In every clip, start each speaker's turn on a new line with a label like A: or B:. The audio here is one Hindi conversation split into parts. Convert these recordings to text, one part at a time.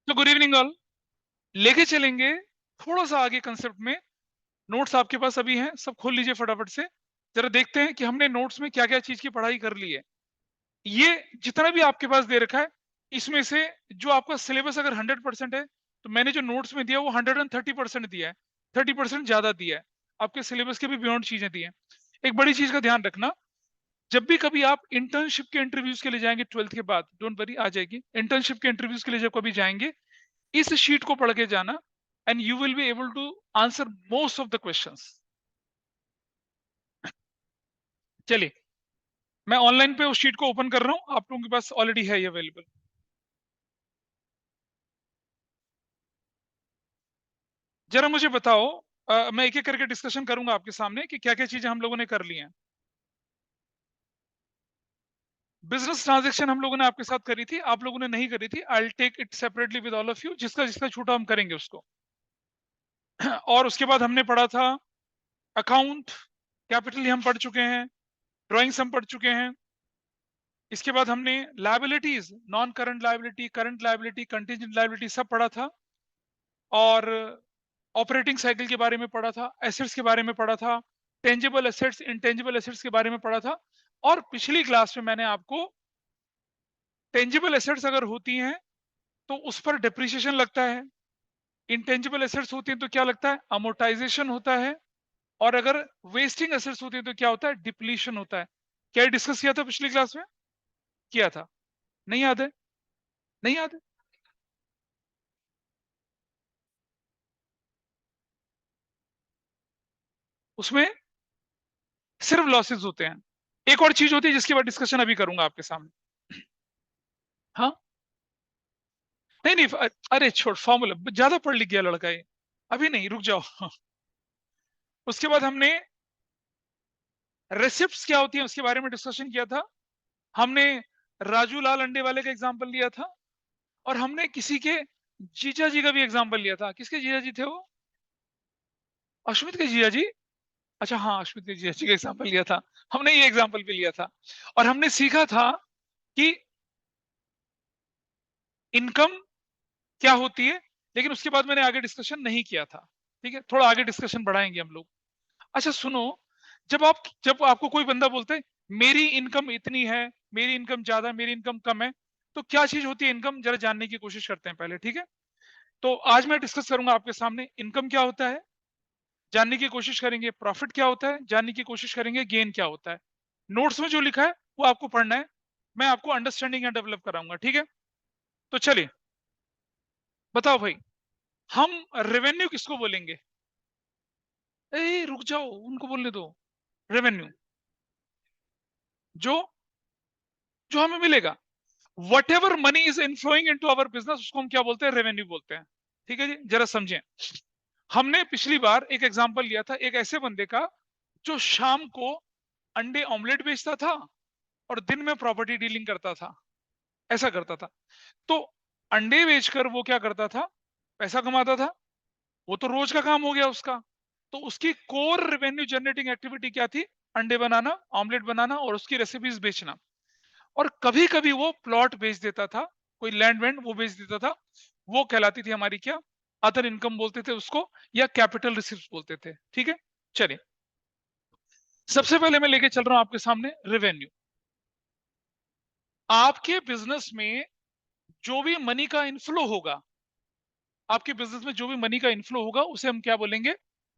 A: तो गुड इवनिंग ऑल। लेके चलेंगे थोड़ा सा आगे कंसेप्ट में। नोट्स आपके पास अभी हैं, सब खोल लीजिए फटाफट से। जरा देखते हैं कि हमने नोट्स में क्या क्या चीज की पढ़ाई कर ली है। ये जितना भी आपके पास दे रखा है, इसमें से जो आपका सिलेबस अगर 100% है, तो मैंने जो नोट्स में दिया वो 130% दिया है, 30% ज्यादा दिया है। आपके सिलेबस के भी बियॉन्ड चीजें दी हैं। एक बड़ी चीज का ध्यान रखना, जब भी कभी आप इंटर्नशिप के इंटरव्यूज के लिए जाएंगे 12th के बाद, डोंट वरी आ जाएगी, इंटर्नशिप के इंटरव्यूज के लिए जब कभी जाएंगे, इस शीट को पढ़ के जाना, and you will be able to answer most of the questions. चलिए, मैं ऑनलाइन पे उस शीट को ओपन कर रहा हूं, आप लोगों के पास ऑलरेडी है ये अवेलेबल। जरा मुझे बताओ, मैं एक एक करके डिस्कशन करूंगा आपके सामने कि क्या क्या चीजें हम लोगों ने कर ली हैं। बिजनेस ट्रांजैक्शन हम लोगों ने आपके साथ करी थी, आप लोगों ने नहीं करी थी। I will take it separately with all of you, जिसका जिसका छूटा हम करेंगे उसको। और उसके बाद हमने पढ़ा था अकाउंट, कैपिटल हम पढ़ चुके हैं, ड्राइंग्स हम पढ़ चुके हैं। इसके बाद हमने liabilities, non current liability, current liability, contingent liability सब पढ़ा था। और ऑपरेटिंग साइकिल के बारे में पढ़ा था, एसेट्स के बारे में पढ़ा था, टेंजिबल एसेट्स, इंटेंजिबल एसेट्स के बारे में पढ़ा था। और पिछली क्लास में मैंने आपको टेंजिबल एसेट्स अगर होती हैं तो उस पर डिप्रिसिएशन लगता है, इंटेंजिबल एसेट्स होती हैं तो क्या लगता है, अमोर्टाइजेशन होता है, और अगर वेस्टिंग एसेट्स होती हैं तो क्या होता है, डिप्लीशन होता है। क्या डिस्कस किया था पिछली क्लास में? किया था? नहीं याद है? नहीं याद है? उसमें सिर्फ लॉसेस होते हैं। एक और चीज होती है जिसके बाद डिस्कशन अभी करूंगा आपके सामने। हाँ, नहीं नहीं, अरे छोड़, फॉर्मूला ज्यादा पढ़ लिख गया लड़का ये, अभी नहीं, रुक जाओ। उसके बाद हमने रेसिप्ट्स क्या होती है उसके बारे में डिस्कशन किया था। हमने राजू लाल अंडे वाले का एग्जांपल लिया था, और हमने किसी के जीजा जी का भी एग्जांपल लिया था। किसके जीजा जी थे वो? अश्मित के जीजा जी। अच्छा हाँ, अश्मित के जीजा जी का एग्जांपल लिया था। हमने ये एग्जांपल भी लिया था। और हमने सीखा था कि इनकम क्या होती है, लेकिन उसके बाद मैंने आगे डिस्कशन नहीं किया था। ठीक है, थोड़ा आगे डिस्कशन बढ़ाएंगे हम लोग। अच्छा सुनो, जब आपको कोई बंदा बोलता है मेरी इनकम इतनी है, मेरी इनकम ज्यादा, मेरी इनकम कम है, तो क्या चीज होती है इनकम, जरा जानने की कोशिश करते हैं पहले। ठीक है, तो आज मैं डिस्कस करूंगा आपके सामने इनकम क्या होता है, जानने की कोशिश करेंगे प्रॉफिट क्या होता है, जानने की कोशिश करेंगे गेन क्या होता है। नोट्स में जो लिखा है वो आपको पढ़ना है, मैं आपको अंडरस्टैंडिंग एंड डेवलप कराऊंगा। ठीक है, तो चलिए बताओ भाई, हम रेवेन्यू किसको बोलेंगे? ए रुक जाओ, उनको बोलने दो। रेवेन्यू, जो जो हमें मिलेगा, whatever money is inflowing into our business, उसको हम क्या बोलते हैं, रेवेन्यू बोलते हैं। ठीक है जी, जरा समझें। हमने पिछली बार एक एग्जांपल लिया था एक ऐसे बंदे का जो शाम को अंडे ऑमलेट बेचता था और दिन में प्रॉपर्टी डीलिंग करता था, ऐसा करता था। तो अंडे बेचकर वो क्या करता था, पैसा कमाता था, वो तो रोज का काम हो गया उसका। तो उसकी कोर रेवेन्यू जनरेटिंग एक्टिविटी क्या थी? अंडे बनाना, ऑमलेट बनाना और उसकी रेसिपीज बेचना। और कभी कभी वो प्लॉट बेच देता था, कोई लैंड वैंड वो बेच देता था, वो कहलाती थी हमारी क्या, अदर इनकम बोलते थे उसको, या कैपिटल रिसिप्ट बोलते थे। ठीक है, चलिए सबसे पहले मैं लेके चल रहा हूं आपके सामने रेवेन्यू। आपके बिजनेस में जो भी मनी का इनफ्लो होगा, आपके बिजनेस में जो भी मनी का इनफ्लो होगा उसे हम क्या बोलेंगे,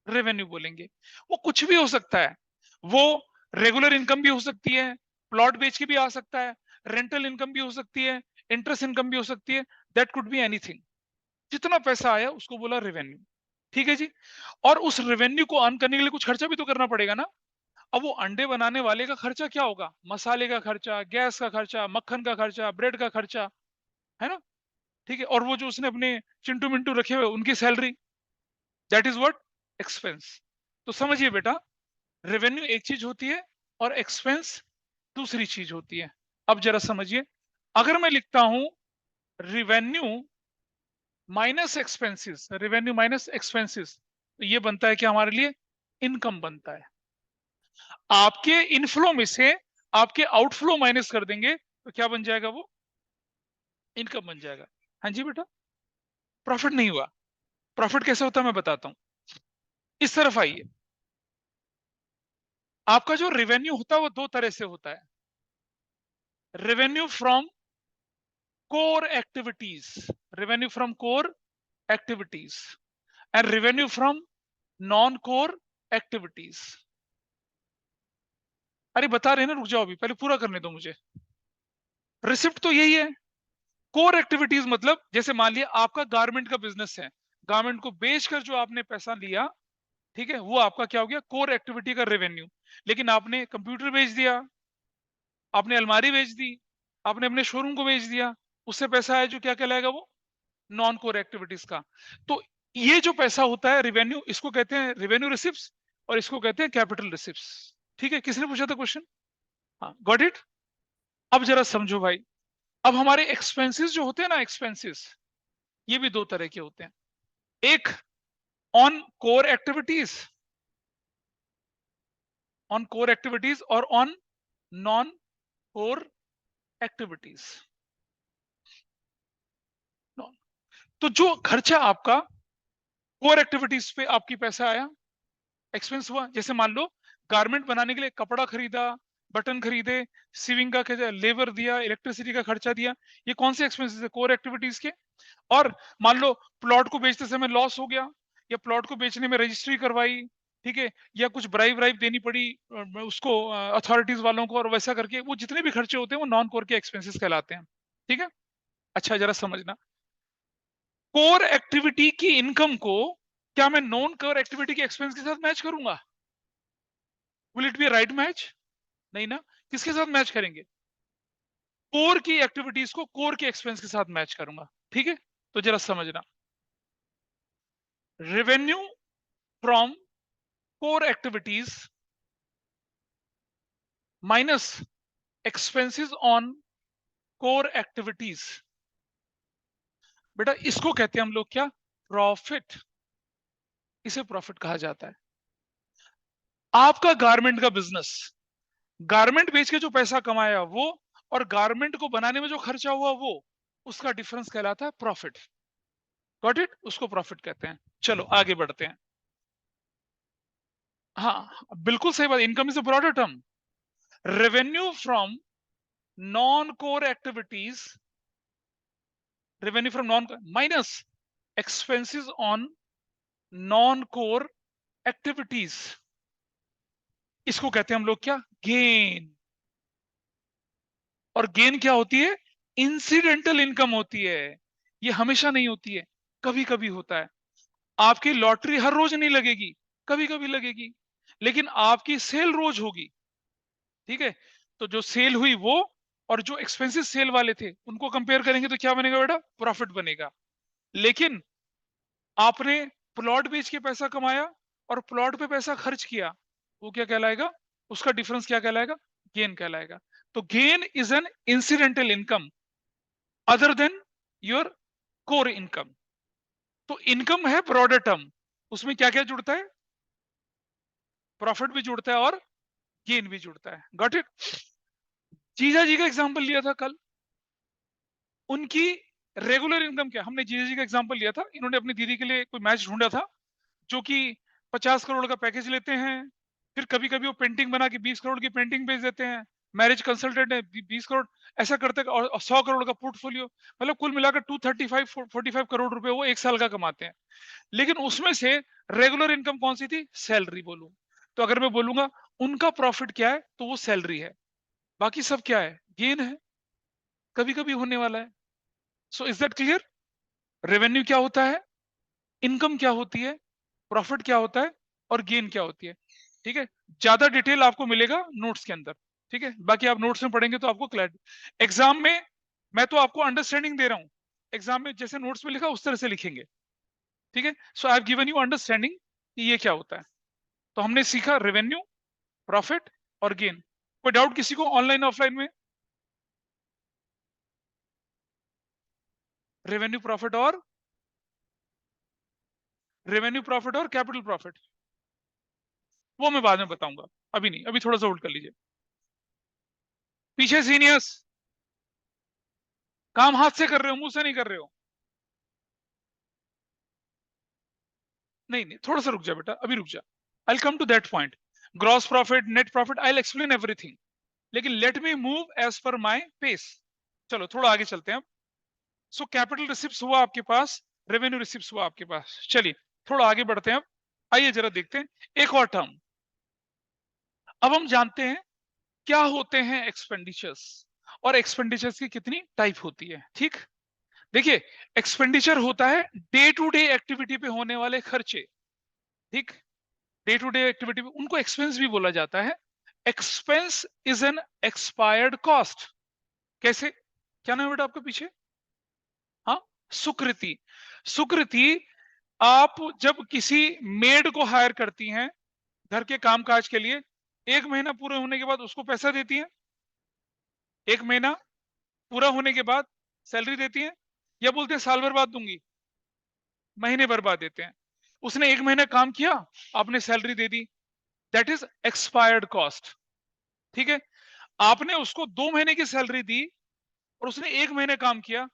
A: रेवेन्यू बोलेंगे। वो कुछ भी हो सकता है, वो रेगुलर इनकम भी हो सकती है, प्लॉट बेच के भी आ सकता है, रेंटल इनकम भी हो सकती है, इंटरेस्ट इनकम भी हो सकती है, दैट कुड बी एनीथिंग। जितना पैसा आया उसको बोला रेवेन्यू। ठीक है जी। और उस रेवेन्यू को अर्न करने के लिए कुछ खर्चा भी तो करना पड़ेगा ना। अब वो अंडे बनाने वाले का खर्चा क्या होगा, मसाले का खर्चा, गैस का खर्चा, मक्खन का खर्चा, ब्रेड का खर्चा, है ना। ठीक है, और वो जो उसने अपने चिंटू मिंटू रखे हुए उनकी salary, that is what, expense. तो समझिए बेटा, रेवेन्यू एक चीज होती है और एक्सपेंस दूसरी चीज होती है। अब जरा समझिए, अगर मैं लिखता हूं revenue minus expenses, revenue minus expenses, तो ये बनता है क्या हमारे लिए, इनकम बनता है। आपके इनफ्लो में से आपके आउटफ्लो माइनस कर देंगे तो क्या बन जाएगा वो, इनकम बन जाएगा। हाँ जी बेटा, प्रॉफिट नहीं हुआ। प्रॉफिट कैसे होता है मैं बताता हूं। इस तरफ आइए। आपका जो रेवेन्यू होता है वो दो तरह से होता है। Revenue from core activities, revenue from core activities and revenue from non core activities. अरे बता रहे हैं ना, रुक जाओ, अभी पहले पूरा करने दो मुझे। रिसिप्ट तो यही है। कोर एक्टिविटीज मतलब जैसे मान लिया आपका गारमेंट का बिजनेस है, गारमेंट को बेचकर जो आपने पैसा लिया, ठीक है, वो आपका क्या हो गया, कोर एक्टिविटी का रेवेन्यू। लेकिन आपने कंप्यूटर बेच दिया, आपने अलमारी बेच दी, आपने अपने शोरूम को बेच दिया, उससे पैसा आया जो क्या कहलाएगा, वो नॉन कोर एक्टिविटीज का। तो ये जो पैसा होता है रेवेन्यू, इसको कहते हैं रेवेन्यू रिसिप्ट्स और इसको कहते हैं कैपिटल रिसिप्ट्स। ठीक है, किसने पूछा था क्वेश्चन? हाँ, गॉट इट। अब जरा समझो भाई। अब हमारे एक्सपेंसेस जो होते हैं ना, एक्सपेंसेस, ये भी दो तरह के होते हैं। एक on core activities, on core activities और ऑन नॉन कोर एक्टिविटीज। तो जो खर्चा आपका कोर एक्टिविटीज पे आपकी पैसा आया, एक्सपेंस हुआ, जैसे मान लो गारमेंट बनाने के लिए कपड़ा खरीदा, बटन खरीदे, सीविंग का लेबर दिया, इलेक्ट्रिसिटी का खर्चा दिया, ये कौन से एक्सपेंसेस है, कोर एक्टिविटीज के। और मान लो प्लॉट को बेचते समय लॉस हो गया, या प्लॉट को बेचने में रजिस्ट्री करवाई, ठीक है, या कुछ ब्राइब व्राइब देनी पड़ी उसको अथॉरिटीज वालों को, और वैसा करके वो जितने भी खर्चे होते हैं वो नॉन कोर के एक्सपेंसेस कहलाते हैं। ठीक है, अच्छा जरा समझना, कोर एक्टिविटी की इनकम को क्या मैं नॉन कोर एक्टिविटी के एक्सपेंस के साथ मैच करूंगा? Will it be right match? नहीं ना। किसके साथ मैच करेंगे? कोर की एक्टिविटीज को कोर के एक्सपेंस के साथ मैच करूंगा। ठीक है, तो जरा समझना, revenue from core activities minus expenses on core activities, बेटा इसको कहते हैं हम लोग क्या, प्रॉफिट। इसे प्रॉफिट कहा जाता है। आपका गारमेंट का बिजनेस, गारमेंट बेच के जो पैसा कमाया वो, और गारमेंट को बनाने में जो खर्चा हुआ वो, उसका डिफरेंस कहलाता है प्रॉफिट। गॉट इट, उसको प्रॉफिट कहते हैं। चलो आगे बढ़ते हैं। हाँ बिल्कुल सही बात, income is a broader term. Revenue from non core activities, revenue from non minus expenses on non core activities, इसको कहते हैं हम लोग क्या, गेन। और गेन क्या होती है, इंसिडेंटल इनकम होती है। ये हमेशा नहीं होती है, कभी कभी होता है। आपकी लॉटरी हर रोज नहीं लगेगी, कभी कभी लगेगी, लेकिन आपकी सेल रोज होगी। ठीक है, तो जो सेल हुई वो, और जो एक्सपेंसिव सेल वाले थे उनको कंपेयर करेंगे तो क्या बनेगा बेटा, प्रॉफिट बनेगा। लेकिन आपने प्लॉट बेच के पैसा कमाया और प्लॉट पे पैसा खर्च किया, वो क्या कहलाएगा, उसका डिफरेंस क्या कहलाएगा, गेन कहलाएगा। तो gain is an incidental income other than your core income. तो इनकम है ब्रॉडर टर्म, उसमें क्या क्या जुड़ता है, प्रॉफिट भी जुड़ता है और गेन भी जुड़ता है। Got it. जीजा जी का एग्जांपल लिया था कल, उनकी रेगुलर इनकम क्या, हमने जीजा जी का एग्जांपल लिया था, इन्होंने अपनी दीदी के लिए कोई मैच ढूंढा था, जो कि 50 करोड़ का पैकेज लेते हैं, फिर कभी कभी वो पेंटिंग बना के 20 करोड़ की पेंटिंग बेच देते हैं, मैरिज कंसल्टेंट है 20 करोड़, ऐसा करते, और 100 करोड़ का पोर्टफोलियो, मतलब कुल मिलाकर 235-45 करोड़ रुपए वो एक साल का कमाते हैं। लेकिन उसमें से रेगुलर इनकम कौन सी थी, सैलरी बोलूं, तो अगर मैं बोलूंगा उनका प्रॉफिट क्या है, तो वो सैलरी है, बाकी सब क्या है, गेन है, कभी कभी होने वाला है। So is that clear? Revenue क्या होता है, इनकम क्या होती है, प्रॉफिट क्या होता है, और गेन क्या होती है। ठीक है, ज्यादा डिटेल आपको मिलेगा नोट्स के अंदर। ठीक है, बाकी आप नोट्स में पढ़ेंगे तो आपको क्लैरिटी, एग्जाम में मैं तो आपको अंडरस्टैंडिंग दे रहा हूं, एग्जाम में जैसे नोट्स में लिखा उस तरह से लिखेंगे। ठीक है, so I have given you understanding कि ये क्या होता है। तो हमने सीखा रेवेन्यू, प्रॉफिट और गेन। कोई डाउट किसी को ऑनलाइन ऑफलाइन में? रेवेन्यू प्रॉफिट और, रेवेन्यू प्रॉफिट और कैपिटल प्रॉफिट, वो मैं बाद में बताऊंगा, अभी नहीं, अभी थोड़ा सा होल्ड कर लीजिए। पीछे सीनियर्स, काम हाथ से कर रहे हो, मुंह से नहीं कर रहे हो। नहीं नहीं, थोड़ा सा रुक जा बेटा, अभी रुक जा, I will come to that point. Gross profit, net profit, I will explain everything, लेकिन let me move as per my pace. चलो थोड़ा आगे चलते हैं। सो कैपिटल रिसिप्ट हुआ आपके पास, रेवेन्यू रिसिप्ट हुआ आपके पास। चलिए थोड़ा आगे बढ़ते हैं अब, आइए जरा देखते हैं एक और टर्म। अब हम जानते हैं क्या होते हैं एक्सपेंडिचर्स, और एक्सपेंडिचर्स की कितनी टाइप होती है। ठीक, देखिए एक्सपेंडिचर होता है डे टू डे एक्टिविटी पे होने वाले खर्चे। ठीक, डे टू डे एक्टिविटी पे उनको एक्सपेंस भी बोला जाता है। Expense is an expired cost. कैसे, क्या नाम है बेटा आपके पीछे? हाँ, सुकृति। सुकृति, आप जब किसी मेड को हायर करती हैं घर के कामकाज के लिए, 1 महीना पूरे होने के बाद उसको पैसा देती हैं, 1 महीना पूरा होने के बाद सैलरी देती हैं, या बोलते हैं साल भर बाद दूंगी, महीने भर बाद देते हैं। उसने 1 महीना काम किया, आपने salary they the, that is expired cost. ठीक है, आपने उसको 2 महीने की सैलरी दी और उसने 1 महीने काम किया,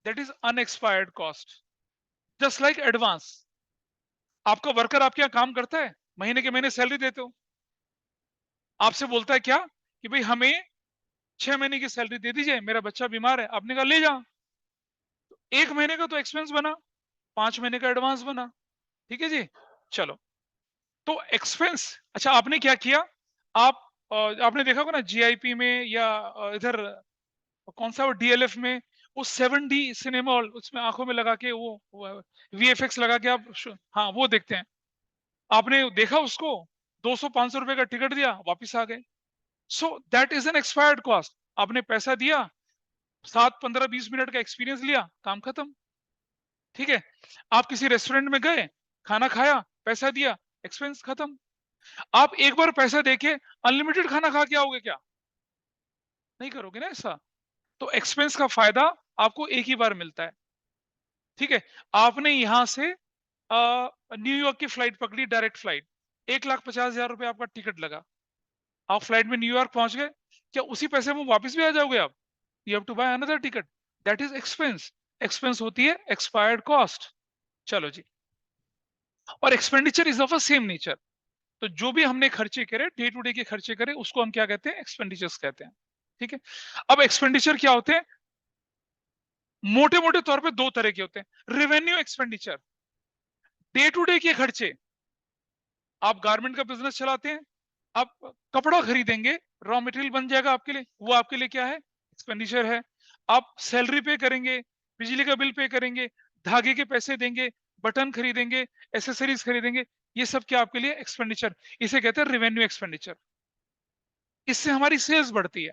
A: that is unexpired cost. Just like advance, आपका वर्कर आपके यहाँ काम करता है, महीने के महीने सैलरी देते हो, आपसे बोलता है क्या कि भाई हमें 6 महीने की सैलरी दे दीजिए, मेरा बच्चा बीमार है, आपने कहा ले जा। 1 महीने का तो एक्सपेंस बना, 5 महीने का एडवांस बना। ठीक है जी, चलो तो एक्सपेंस। अच्छा आपने क्या किया, आप आपने देखा होगा ना जीआईपी में या इधर कौन सा वो डीएलएफ में, वो 7D सिनेमा हॉल, उसमें आंखों में लगा के वो वीएफएक्स लगा के आप हाँ वो देखते हैं, आपने देखा उसको, 200-500 रुपए का टिकट दिया, वापिस आ गए। So that is an expired cost. आपने पैसा दिया, 7, 15, 20 मिनट का एक्सपीरियंस लिया, काम खत्म। ठीक है, आप किसी रेस्टोरेंट में गए, खाना खाया, पैसा दिया, एक्सपेंस खत्म। आप एक बार पैसा देके अनलिमिटेड खाना खा के आओगे क्या? नहीं करोगे ना ऐसा। तो एक्सपेंस का फायदा आपको एक ही बार मिलता है। ठीक है, आपने यहां से न्यूयॉर्क की फ्लाइट पकड़ी, डायरेक्ट फ्लाइट, 1,50,000 रुपए आपका टिकट लगा, आप फ्लाइट में न्यूयॉर्क पहुंच गए, क्या उसी पैसे में वापस भी आ जाओगे आप? You have to buy another ticket, that is expense. Expense होती है एक्सपायर्ड कॉस्ट। चलो जी, और expenditure is of a same nature. तो जो भी हमने खर्चे करे, डे टू डे के खर्चे करे, उसको हम क्या कहते हैं? एक्सपेंडिचर्स कहते हैं। ठीक है, अब एक्सपेंडिचर क्या होते हैं? मोटे मोटे तौर पे दो तरह के होते हैं। Revenue expenditure, day to day के खर्चे, आप गारमेंट का बिजनेस चलाते हैं, आप कपड़ा खरीदेंगे, रॉ मटेरियल बन जाएगा आपके लिए, वो आपके लिए क्या है? एक्सपेंडिचर है। आप सैलरी पे करेंगे, बिजली का बिल पे करेंगे, धागे के पैसे देंगे, बटन खरीदेंगे, एसेसरीज खरीदेंगे, ये सब क्या आपके लिए? एक्सपेंडिचर। इसे कहते हैं रेवेन्यू एक्सपेंडिचर। इससे हमारी सेल्स बढ़ती है।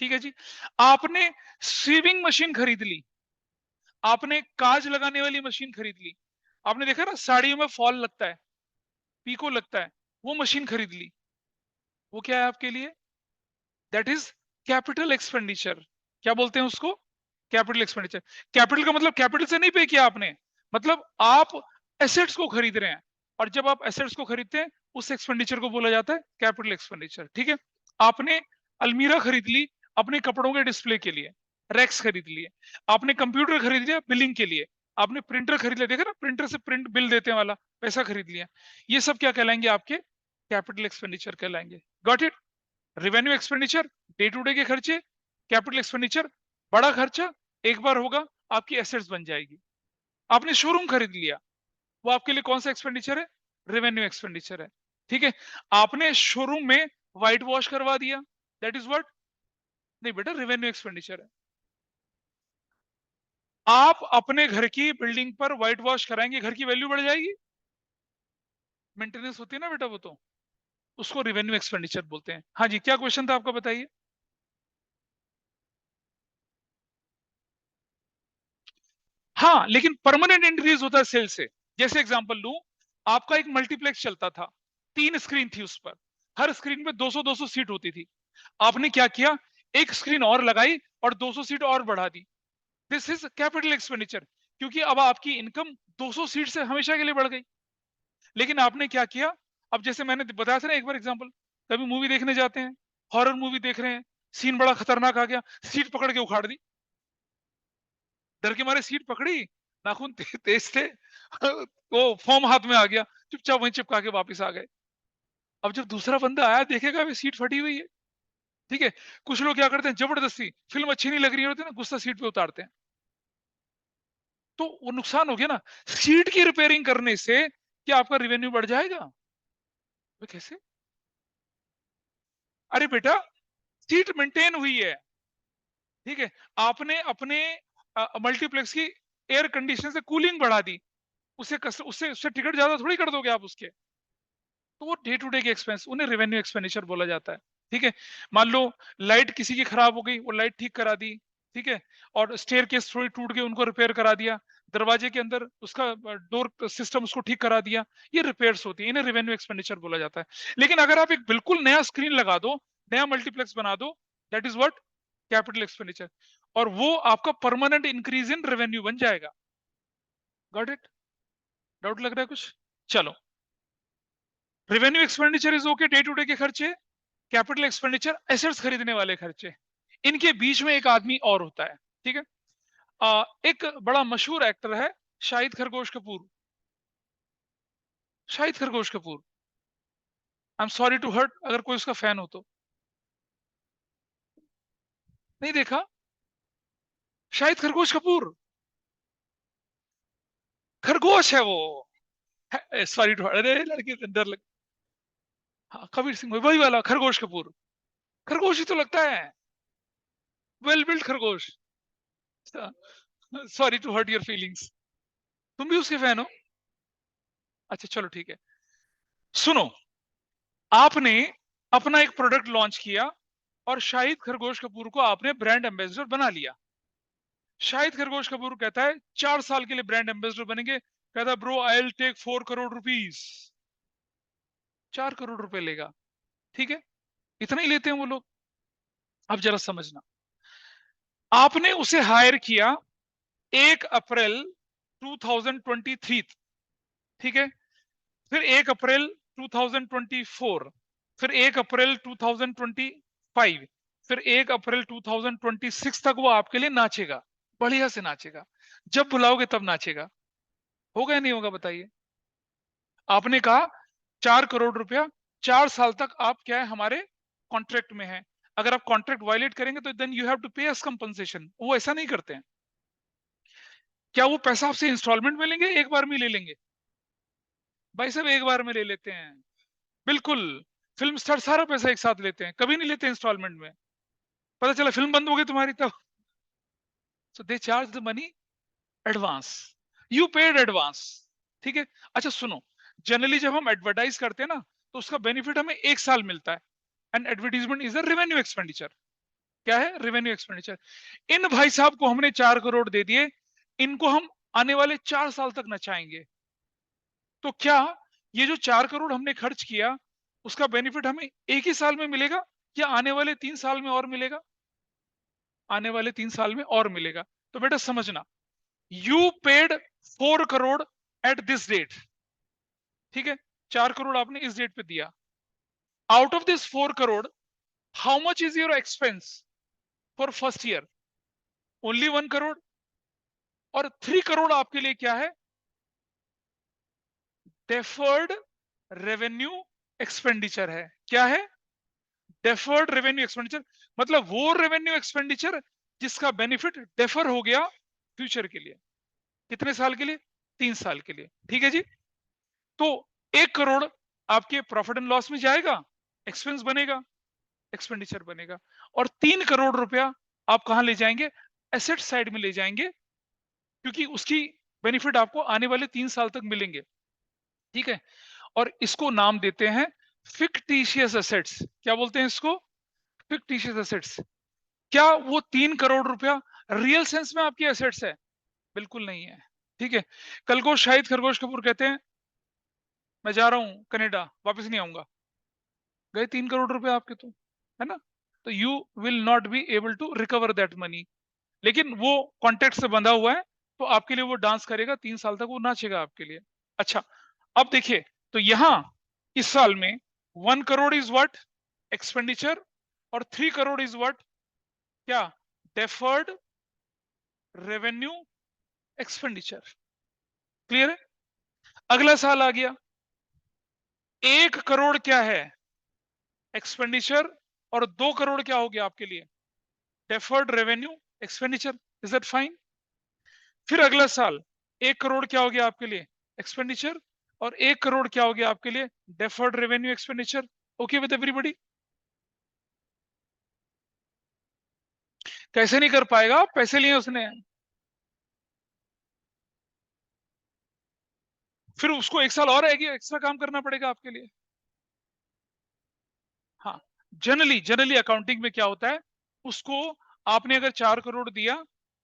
A: ठीक है जी, आपने सीविंग मशीन खरीद ली, आपने काज लगाने वाली मशीन खरीद ली, आपने देखा ना साड़ियों में फॉल लगता है, पीको लगता है, वो मशीन खरीद ली, वो क्या है आपके लिए? That is capital expenditure. क्या बोलते हैं उसको? Capital expenditure. कैपिटल का मतलब कैपिटल से नहीं पे किया आपने, मतलब आप एसेट्स को खरीद रहे हैं, और जब आप एसेट्स को खरीदते हैं उस एक्सपेंडिचर को बोला जाता है कैपिटल एक्सपेंडिचर। ठीक है, आपने अलमीरा खरीद ली अपने कपड़ों के डिस्प्ले के लिए, रैक्स खरीद लिए, आपने कंप्यूटर खरीद लिया बिलिंग के लिए, आपने प्रिंटर खरीद लिया, देखा ना प्रिंटर से प्रिंट बिल देते वाला पैसा खरीद लिया, ये सब क्या कहलाएंगे? आपके कैपिटल एक्सपेंडिचर कहलाएंगे। Got it? Revenue expenditure day to day के खर्चे, कैपिटल एक्सपेंडिचर बड़ा खर्चा, एक बार होगा, आपकी एसेट्स बन जाएगी। आपने शोरूम खरीद लिया, वो आपके लिए कौन सा एक्सपेंडिचर है? रेवेन्यू एक्सपेंडिचर है। ठीक है, आपने शोरूम में व्हाइट वॉश करवा दिया, दैट इज व्हाट? नहीं बेटा, रेवेन्यू एक्सपेंडिचर है। आप अपने घर की बिल्डिंग पर व्हाइट वॉश कराएंगे, घर की वैल्यू बढ़ जाएगी, मेंटेनेंस होती है ना बेटा, वो तो उसको रेवेन्यू एक्सपेंडिचर बोलते हैं। हाँ जी, क्या क्वेश्चन था आपका, बताइए। हाँ, लेकिन परमानेंट इंक्रीज होता है सेल से। जैसे एग्जांपल लूं, आपका एक मल्टीप्लेक्स चलता था, 3 स्क्रीन थी उस पर, हर स्क्रीन पे 200-200 सीट होती थी। आपने क्या किया? एक स्क्रीन और लगाई और 200 सीट और बढ़ा दी। दिस इज कैपिटल एक्सपेंडिचर, क्योंकि अब आपकी इनकम 200 सीट से हमेशा के लिए बढ़ गई। लेकिन आपने क्या किया? अब जैसे मैंने बताया था ना एक बार एग्जाम्पल, कभी मूवी देखने जाते हैं, हॉरर मूवी देख रहे हैं, सीन बड़ा खतरनाक आ गया, सीट पकड़ के उखाड़ दी, डर के मारे सीट पकड़ी, नाखून तेज थे वो फॉर्म हाथ में आ गया, चुपचाप वहीं चिपका के वापस आ गए। अब जब दूसरा बंदा आया देखेगा भी सीट फटी हुई है, ठीक है। कुछ लोग क्या करते हैं, जबरदस्ती फिल्म अच्छी नहीं लग रही होती ना, गुस्सा सीट पे उतारते हैं, तो वो नुकसान हो गया ना। सीट की रिपेयरिंग करने से क्या आपका रेवेन्यू बढ़ जाएगा? वो कैसे? अरे बेटा, सीट मेंटेन हुई है, ठीक है। आपने अपने मल्टीप्लेक्स की एयर कंडीशन से कूलिंग बढ़ा दी, उससे उससे टिकट ज्यादा थोड़ी कर दोगे आप उसके। तो वो डे टू डे के एक्सपेंस, उन्हें रेवेन्यू एक्सपेंडिचर बोला जाता है, ठीक है। मान लो लाइट किसी की खराब हो गई, वो लाइट ठीक करा दी, ठीक है। और स्टेयर केस थोड़ी टूट गई, उनको रिपेयर करा दिया। दरवाजे के अंदर उसका डोर सिस्टम उसको ठीक करा दिया। ये रिपेयर्स होती है, इन्हें रेवेन्यू एक्सपेंडिचर बोला जाता है। लेकिन अगर आप एक बिल्कुल नया स्क्रीन लगा दो, नया मल्टीप्लेक्स बना दो, that is what? Capital expenditure. और वो आपका परमानेंट इंक्रीज इन रेवेन्यू बन जाएगा। Got it? डाउट लग रहा है कुछ? चलो, revenue expenditure is okay, day to day के खर्चे। कैपिटल एक्सपेंडिचर एसेट्स खरीदने वाले खर्चे। इनके बीच में एक आदमी और होता है, ठीक है। एक बड़ा मशहूर एक्टर है, शाहिद खरगोश कपूर। शाहिद खरगोश Kapoor, I am sorry to hurt अगर कोई उसका फैन हो तो। नहीं देखा? शाहिद खरगोश कपूर, खरगोश है वो। सॉरी टू हर्ट, अरे लड़की के अंदर लग। हाँ, कबीर सिंह वही वाला खरगोश कपूर। खरगोश ही तो लगता है, वेल बिल्ड खरगोश। Sorry to hurt your feelings. तुम भी उसके फैन हो? अच्छा चलो ठीक है। सुनो, आपने अपना एक प्रोडक्ट लॉन्च किया और शाहिद खरगोश कपूर को आपने ब्रांड एम्बेसडर बना लिया। शाहिद खरगोश कपूर कहता है 4 साल के लिए ब्रांड एम्बेसडर बनेंगे। कहता है bro I will take 4 crore rupees. 4 crore रुपए लेगा, ठीक है। इतना ही लेते हैं वो लोग। अब जरा समझना, आपने उसे हायर किया 1 अप्रैल 2023, ठीक है। फिर 1 अप्रैल 2024, फिर 1 अप्रैल 2025, फिर 1 अप्रैल 2026 तक वो आपके लिए नाचेगा, बढ़िया से नाचेगा। जब बुलाओगे तब नाचेगा। होगा या नहीं होगा बताइए? आपने कहा 4 करोड़ रुपया, 4 साल तक आप क्या है, हमारे कॉन्ट्रैक्ट में है। अगर आप कॉन्ट्रैक्ट वायलेट करेंगे तो देन यू हैव टू पे अस कंपनसेशन। वो ऐसा नहीं करते हैं। क्या वो पैसा आपसे इंस्टॉलमेंट में लेंगे, एक बार में ले लेंगे? भाई साहब एक बार में ले लेते हैं, बिल्कुल। फिल्म स्टार सारा पैसा एक साथ लेते हैं, कभी नहीं लेते इंस्टॉलमेंट में। पता चला फिल्म बंद हो गई तुम्हारी तब। So they charge the money advance, you paid advance, ठीक है। अच्छा सुनो, जनरली जब हम एडवर्टाइज करते हैं ना, तो उसका बेनिफिट हमें 1 साल मिलता है। And advertisement is a revenue expenditure. क्या है? Revenue expenditure. इन भाई साहब को हमने 4 करोड़ दे दिए, इनको हम आने वाले 4 साल तक नचाएंगे। तो क्या ये जो 4 करोड़ हमने खर्च किया, उसका बेनिफिट हमें एक ही साल में मिलेगा या आने वाले 3 साल में और मिलेगा? आने वाले 3 साल में और मिलेगा। तो बेटा समझना, you paid 4 crore at this date, ठीक है। 4 करोड़ आपने इस डेट पे दिया। Out of this 4 crore, how much is your expense for first year? Only 1 crore. और 3 करोड़ आपके लिए क्या है? डेफर्ड रेवेन्यू एक्सपेंडिचर है। क्या है? Deferred revenue expenditure. मतलब वो रेवेन्यू एक्सपेंडिचर जिसका बेनिफिट डेफर हो गया फ्यूचर के लिए। कितने साल के लिए? 3 साल के लिए, ठीक है जी। तो 1 करोड़ आपके प्रॉफिट एंड लॉस में जाएगा, एक्सपेंस बनेगा, एक्सपेंडिचर बनेगा। और 3 करोड़ रुपया आप कहां ले जाएंगे? एसेट साइड में ले जाएंगे, क्योंकि उसकी बेनिफिट आपको आने वाले 3 साल तक मिलेंगे, ठीक है। और इसको नाम देते हैं फिक्टिशियस एसेट्स। क्या बोलते हैं इसको? Fictitious assets. क्या वो 3 करोड़ रुपया रियल सेंस में आपकी एसेट्स है? बिल्कुल नहीं है, ठीक है। कल को शाहिद खरगोश कपूर कहते हैं मैं जा रहा हूं कनाडा, वापस नहीं आऊंगा। गए 3 करोड़ रुपए आपके, तो है ना। तो you will not be able to recover that money. लेकिन वो कॉन्टेक्ट से बंधा हुआ है, तो आपके लिए वो डांस करेगा, 3 साल तक वो नाचेगा आपके लिए। अच्छा, अब देखिए, तो यहां इस साल में 1 करोड़ इज व्हाट? एक्सपेंडिचर। और 3 करोड़ इज व्हाट? क्या? Deferred revenue expenditure. क्लियर है? अगला साल आ गया, 1 करोड़ क्या है? एक्सपेंडिचर। और 2 करोड़ क्या हो गया आपके लिए? Deferred revenue expenditure. Is that fine? फिर अगला साल 1 करोड़ क्या हो गया आपके लिए? एक्सपेंडिचर। और 1 करोड़ क्या हो गया आपके लिए? Deferred revenue expenditure. Okay with everybody? कैसे नहीं कर पाएगा? पैसे लिए उसने। फिर उसको 1 साल और एक्स्ट्रा काम करना पड़ेगा आपके लिए। हाँ, जनरली जनरली अकाउंटिंग में क्या होता है, उसको आपने अगर 4 करोड़ दिया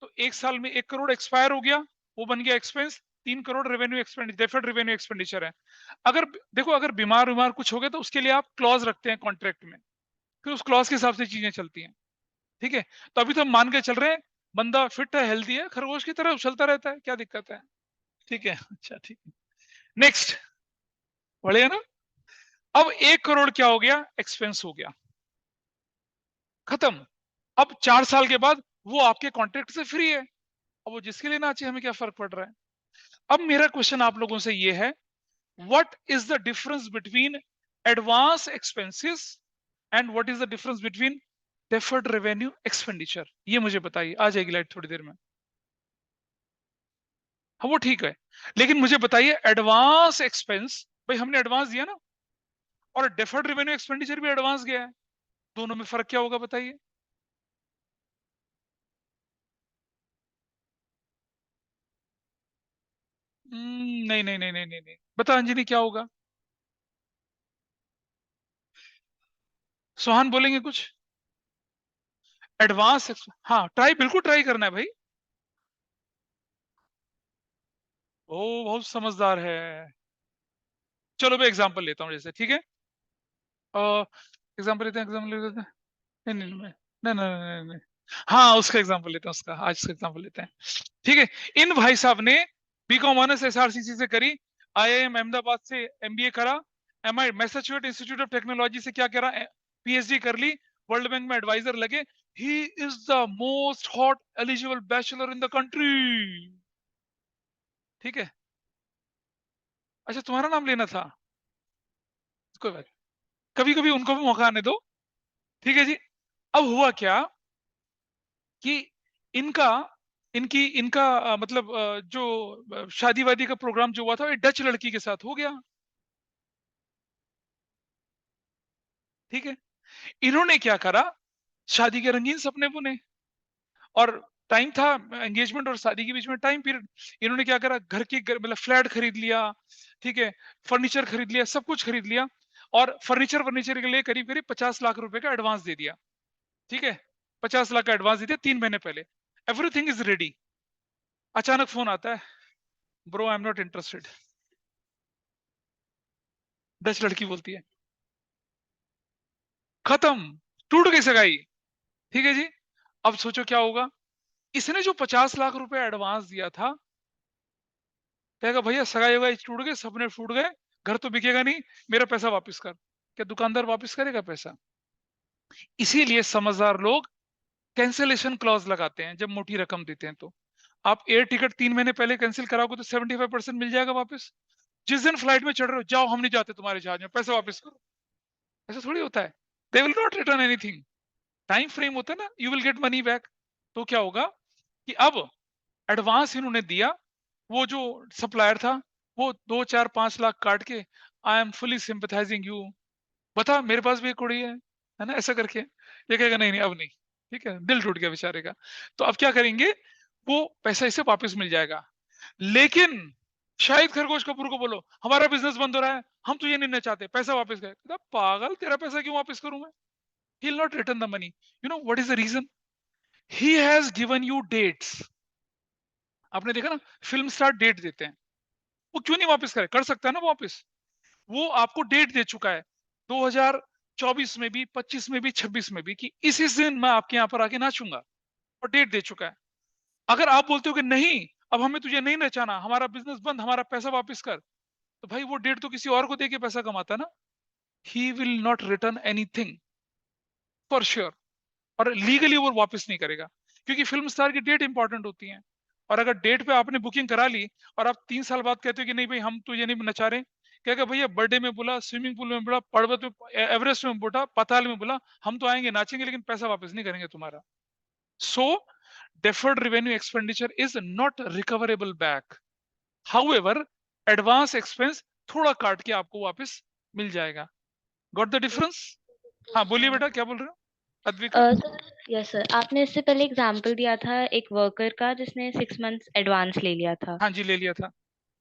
A: तो 1 साल में 1 करोड़ एक्सपायर हो गया, वो बन गया expense. 3 crore revenue expenditure, deferred revenue expenditure है। अगर देखो, अगर बीमार बीमार कुछ हो गया तो उसके लिए आप क्लॉज रखते हैं कॉन्ट्रैक्ट में, फिर उस क्लॉज के हिसाब से चीजें चलती हैं। ठीक है? तो अभी तो हम मान के चल रहे हैं बंदा फिट है, हेल्दी है, खरगोश की तरह उछलता रहता है, क्या दिक्कत है? ठीक है, अच्छा ठीक है। नेक्स्ट, बढ़िया ना? अब 1 करोड़ क्या हो गया? एक्सपेंस हो गया, खत्म। अब 4 साल के बाद वो आपके कॉन्ट्रैक्ट से फ्री है। अब वो जिसके लिए ना चाहिए, हमें क्या फर्क पड़ रहा है? अब मेरा क्वेश्चन आप लोगों से ये है, what is the difference between advance expenses and what is the difference between deferred revenue expenditure? ये मुझे बताइए, आ जाएगी लाइट थोड़ी देर में। हाँ वो ठीक है, लेकिन मुझे बताइए एडवांस एक्सपेंस, भाई हमने एडवांस दिया ना, और डेफर्ड रेवेन्यू एक्सपेंडिचर भी एडवांस गया है, दोनों में फर्क क्या होगा बताइए? नहीं नहीं नहीं नहीं नहीं नहीं, बता अंजलि क्या होगा? सोहान बोलेंगे कुछ? एडवांस, हाँ ट्राई, बिल्कुल ट्राई करना है भाई। ओ बहुत समझदार है। चलो मैं एग्जांपल लेता हूँ जैसे, ठीक है? एग्जांपल लेते हैं, एग्जांपल लेते हैं। नहीं नहीं नहीं नहीं नहीं नहीं नहीं। हाँ उसका एग्जांपल लेते हैं, उसका आज उसका एग्जांपल लेते हैं। ठीक है? इन भाई साहब ने बीकॉम ऑनर्स एसआरसीसी से करी, आईआईएम अहमदाबाद से एमबीए करा, MI Massachusetts institute of technology से क्या करा? पीएचडी कर ली, वर्ल्ड बैंक में एडवाइजर लगे। He is the most hot eligible bachelor in the country. ठीक है? अच्छा तुम्हारा नाम लेना था, कोई बात, कभी कभी उनको भी मौका आने दो। ठीक है जी? अब हुआ क्या कि इनका इनकी इनका मतलब जो शादी वादी का प्रोग्राम जो हुआ था, ये डच लड़की के साथ हो गया। ठीक है? इन्होंने क्या करा? शादी के रंगीन सपने बुने, और टाइम था एंगेजमेंट और शादी के बीच में टाइम पीरियड। इन्होंने क्या करा, मतलब फ्लैट खरीद लिया, ठीक है, फर्नीचर खरीद लिया, सब कुछ खरीद लिया, और फर्नीचर के लिए करीब करीब 50 लाख रुपए का एडवांस दे दिया। ठीक है? 50 लाख का एडवांस दे दिया 3 महीने पहले। Everything is ready. अचानक फोन आता है, bro I am not interested. Dutch लड़की बोलती है, खत्म, टूट गई सगाई। ठीक है जी? अब सोचो क्या होगा? इसने जो 50 लाख रुपए एडवांस दिया था, कहेगा भैया सगाई वगाई टूट गए, सपने फूट गए, घर तो बिकेगा नहीं, मेरा पैसा वापस कर। क्या दुकानदार वापस करेगा पैसा? इसीलिए समझदार लोग कैंसिलेशन क्लॉज लगाते हैं जब मोटी रकम देते हैं तो। आप एयर टिकट 3 महीने पहले कैंसिल कराओगे तो 75% मिल जाएगा वापस। जिस दिन फ्लाइट में चढ़ रहे हो, जाओ हम नहीं जाते तुम्हारे जहाज में, पैसे वापस करो। ऐसा थोड़ी होता है। They will not return anything. Time frame होता है ना, you will get money back. तो क्या होगा कि अब एडवांस इन्होंने दिया, वो जो सप्लायर था, वो 2 4 5 लाख काट के, I am fully sympathising you, बता मेरे पास भी एक कुड़ी है ना, ऐसा करके ये कहेगा नहीं नहीं अब नहीं। ठीक है? दिल टूट गया बेचारे का। तो अब क्या करेंगे, वो पैसा इसे वापस मिल जाएगा। लेकिन शाहिद खरगोश कपूर को बोलो हमारा बिजनेस बंद हो रहा है, हम तो ये नहीं चाहते, पैसा वापस गए, पागल तेरा पैसा क्यों वापस करूं मैं? He will not return the money. You know what is the reason? He has given you dates. आपने देखा ना, फिल्म स्टार डेट देते हैं, वो क्यों नहीं वापस करे? कर सकता है ना वापस। वो आपको डेट दे चुका है 2024 में भी, 25 में भी, 26 में भी, कि इस दिन मैं आपके यहाँ पर आके नाचूंगा, और डेट दे चुका है। अगर आप बोलते हो कि नहीं, अब हमें तुझे नहीं नचाना, हमारा बिजनेस बंद, हमारा पैसा वापस कर, तो भाई वो डेट तो किसी और को दे के पैसा कमाता ना। ही will not return anything for sure. और लीगली वो वापस नहीं करेगा, क्योंकि फिल्म स्टार की डेट इंपॉर्टेंट होती है। और अगर डेट पे आपने बुकिंग करा ली और आप 3 साल बाद कहते हो कि नहीं भाई हम तुझे नहीं नचा रहे, क्या भैया बर्थडे में बोला, स्विमिंग पूल में बोला, पर्वत में, एवरेस्ट में बोला, पाताल में बोला, हम तो आएंगे नाचेंगे लेकिन पैसा वापस नहीं करेंगे तुम्हारा। सो deferred revenue expenditure is not recoverable back. However, advance expense थोड़ा काट के आपको वापस मिल जाएगा। Got the difference? हाँ बोलिए बेटा, क्या बोल रहे हो अद्विका?
B: सर यस सर, आपने इससे पहले एग्जाम्पल दिया था एक वर्कर का जिसने 6 मंथ्स एडवांस ले लिया था,
A: हाँ जी, ले लिया था।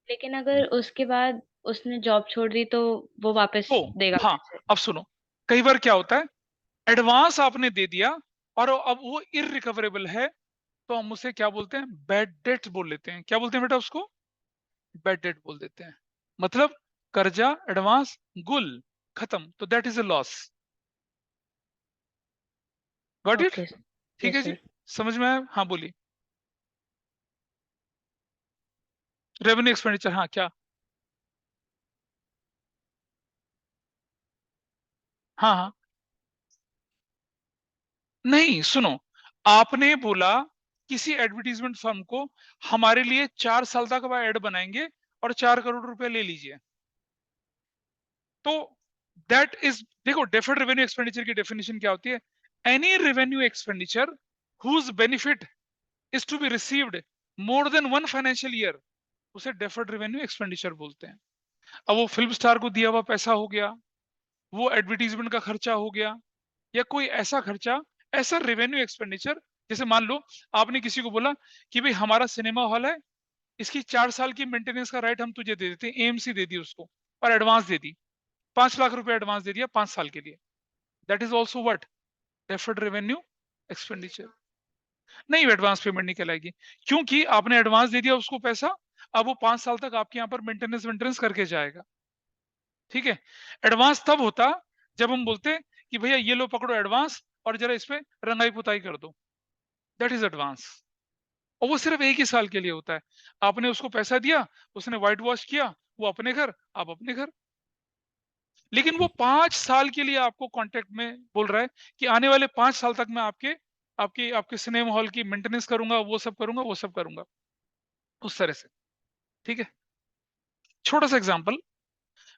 B: लेकिन अगर उसके बाद उसने जॉब छोड़ दी तो वो वापस
A: ओ
B: देगा
A: हाँ,
B: पैसे?
A: अब सुनो, कई बार क्या होता है, एडवांस आपने दे दिया और अब वो इररिकवरेबल है, तो हम उसे क्या बोलते हैं, बैड डेट बोल लेते हैं। क्या बोलते हैं बेटा उसको? बैड डेट बोल देते हैं। मतलब कर्जा, एडवांस, गुल, खत्म, तो that is a loss. Got it?
B: Okay
A: ठीक
B: यस
A: है जी,
B: सर।
A: समझ में आया? हाँ बोलिए। रेवेन्यू एक्सपेंडिचर, हाँ क्या? हाँ हाँ, नहीं सुनो, आपने बोला किसी एडवर्टीजमेंट फर्म को हमारे लिए 4 साल तक वह एड बनाएंगे और 4 करोड़ रुपए ले लीजिए, तो दैट इज, देखो डेफर्ड रेवेन्यू एक्सपेंडिचर की डेफिनेशन क्या होती है? Any revenue expenditure whose benefit is to be received more than one financial year, उसे डेफर्ड रेवेन्यू एक्सपेंडिचर बोलते हैं। अब वो फिल्म स्टार को दिया हुआ पैसा हो गया, वो एडवर्टीजमेंट का खर्चा हो गया, या कोई ऐसा खर्चा, ऐसा रेवेन्यू एक्सपेंडिचर, जैसे मान लो आपने किसी को बोला कि भाई हमारा सिनेमा हॉल है, इसकी 4 साल की मेंटेनेंस का राइट हम तुझे दे देते हैं, एएमसी दे दी उसको और एडवांस दे दी, 5 लाख रुपए एडवांस दे दिया 5 साल के लिए, that is also what, deferred revenue expenditure. नहीं, एडवांस पेमेंट नहीं कहलाएगी, क्योंकि आपने एडवांस दे दिया उसको पैसा, अब वो 5 साल तक आपके यहाँ पर मेंटेनेंस वेंटेनेंस करके जाएगा। ठीक है, एडवांस तब होता जब हम बोलते कि भैया ये लो पकड़ो एडवांस और जरा इसमें रंगाई पुताई कर दो, दैट इज एडवांस। और वो सिर्फ 1 ही साल के लिए होता है, आपने उसको पैसा दिया, उसने व्हाइट वॉश किया, वो अपने घर, आप अपने घर, लेकिन वो 5 साल के लिए आपको कॉन्ट्रैक्ट में बोल रहा है कि आने वाले 5 साल तक मैं आपके आपके आपके सिनेमा हॉल की मेंटेनेंस करूंगा, वो सब करूंगा, वो सब करूंगा, उस तरह से। ठीक है, छोटा सा एग्जांपल,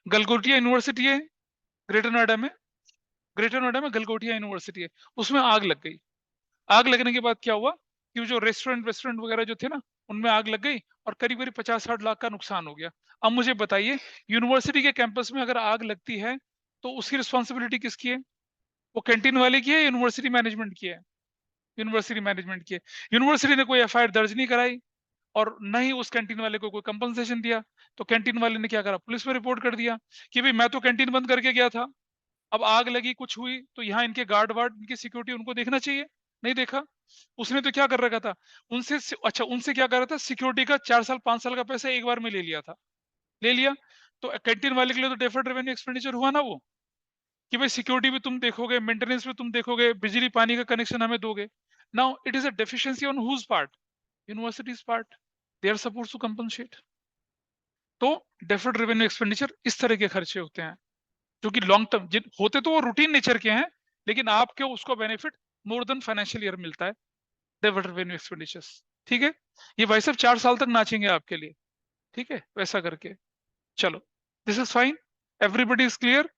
A: गलगोटिया यूनिवर्सिटी है ग्रेटर नोएडा में, ग्रेटर नोएडा में गलगोटिया यूनिवर्सिटी है, उसमें आग लग गई। आग लगने के बाद क्या हुआ कि वो जो रेस्टोरेंट वेस्टोरेंट वगैरह जो थे ना, उनमें आग लग गई और करीब करीब 50-60 लाख का नुकसान हो गया। अब मुझे बताइए, यूनिवर्सिटी के कैंपस में अगर आग लगती है तो उसकी रिस्पॉन्सिबिलिटी किसकी है? वो कैंटीन वाले की है, यूनिवर्सिटी मैनेजमेंट की है? यूनिवर्सिटी मैनेजमेंट की है। यूनिवर्सिटी ने कोई एफआईआर दर्ज नहीं कराई और न ही उस कैंटीन वाले को कोई कंपनसेशन दिया, तो कैंटीन वाले ने क्या करा, पुलिस में रिपोर्ट कर दिया कि भाई मैं तो कैंटीन बंद करके गया था, अब आग लगी कुछ हुई तो यहाँ इनके गार्ड वार्ड, इनकी सिक्योरिटी उनको देखना चाहिए, नहीं देखा। उसने तो क्या कर रखा था, उनसे अच्छा उनसे क्या कर रहा था, सिक्योरिटी का 4 साल 5 साल का पैसा एक बार में ले लिया था, ले लिया, तो कैंटीन वाले के लिए तो डेफर्ड रेवेन्यू एक्सपेंडिचर हुआ ना वो, कि भाई सिक्योरिटी भी तुम देखोगे, मेंटेनेंस भी तुम देखोगे, बिजली पानी का कनेक्शन हमें दोगे। Now it is a deficiency on whose part? Universities part, they are supposed to compensate. तो डेफर्ड रेवेन्यू एक्सपेंडिचर इस तरह के खर्चे होते हैं जो कि लॉन्ग टर्म होते तो वो रूटीन नेचर के हैं, लेकिन आपके उसको benefit more than financial year मिलता है, डेफर्ड रेवेन्यू एक्सपेंडिचर्स। ठीक है, ये भाई साहब 4 साल तक नाचेंगे आपके लिए, ठीक है, वैसा करके। चलो, this is fine, everybody is clear.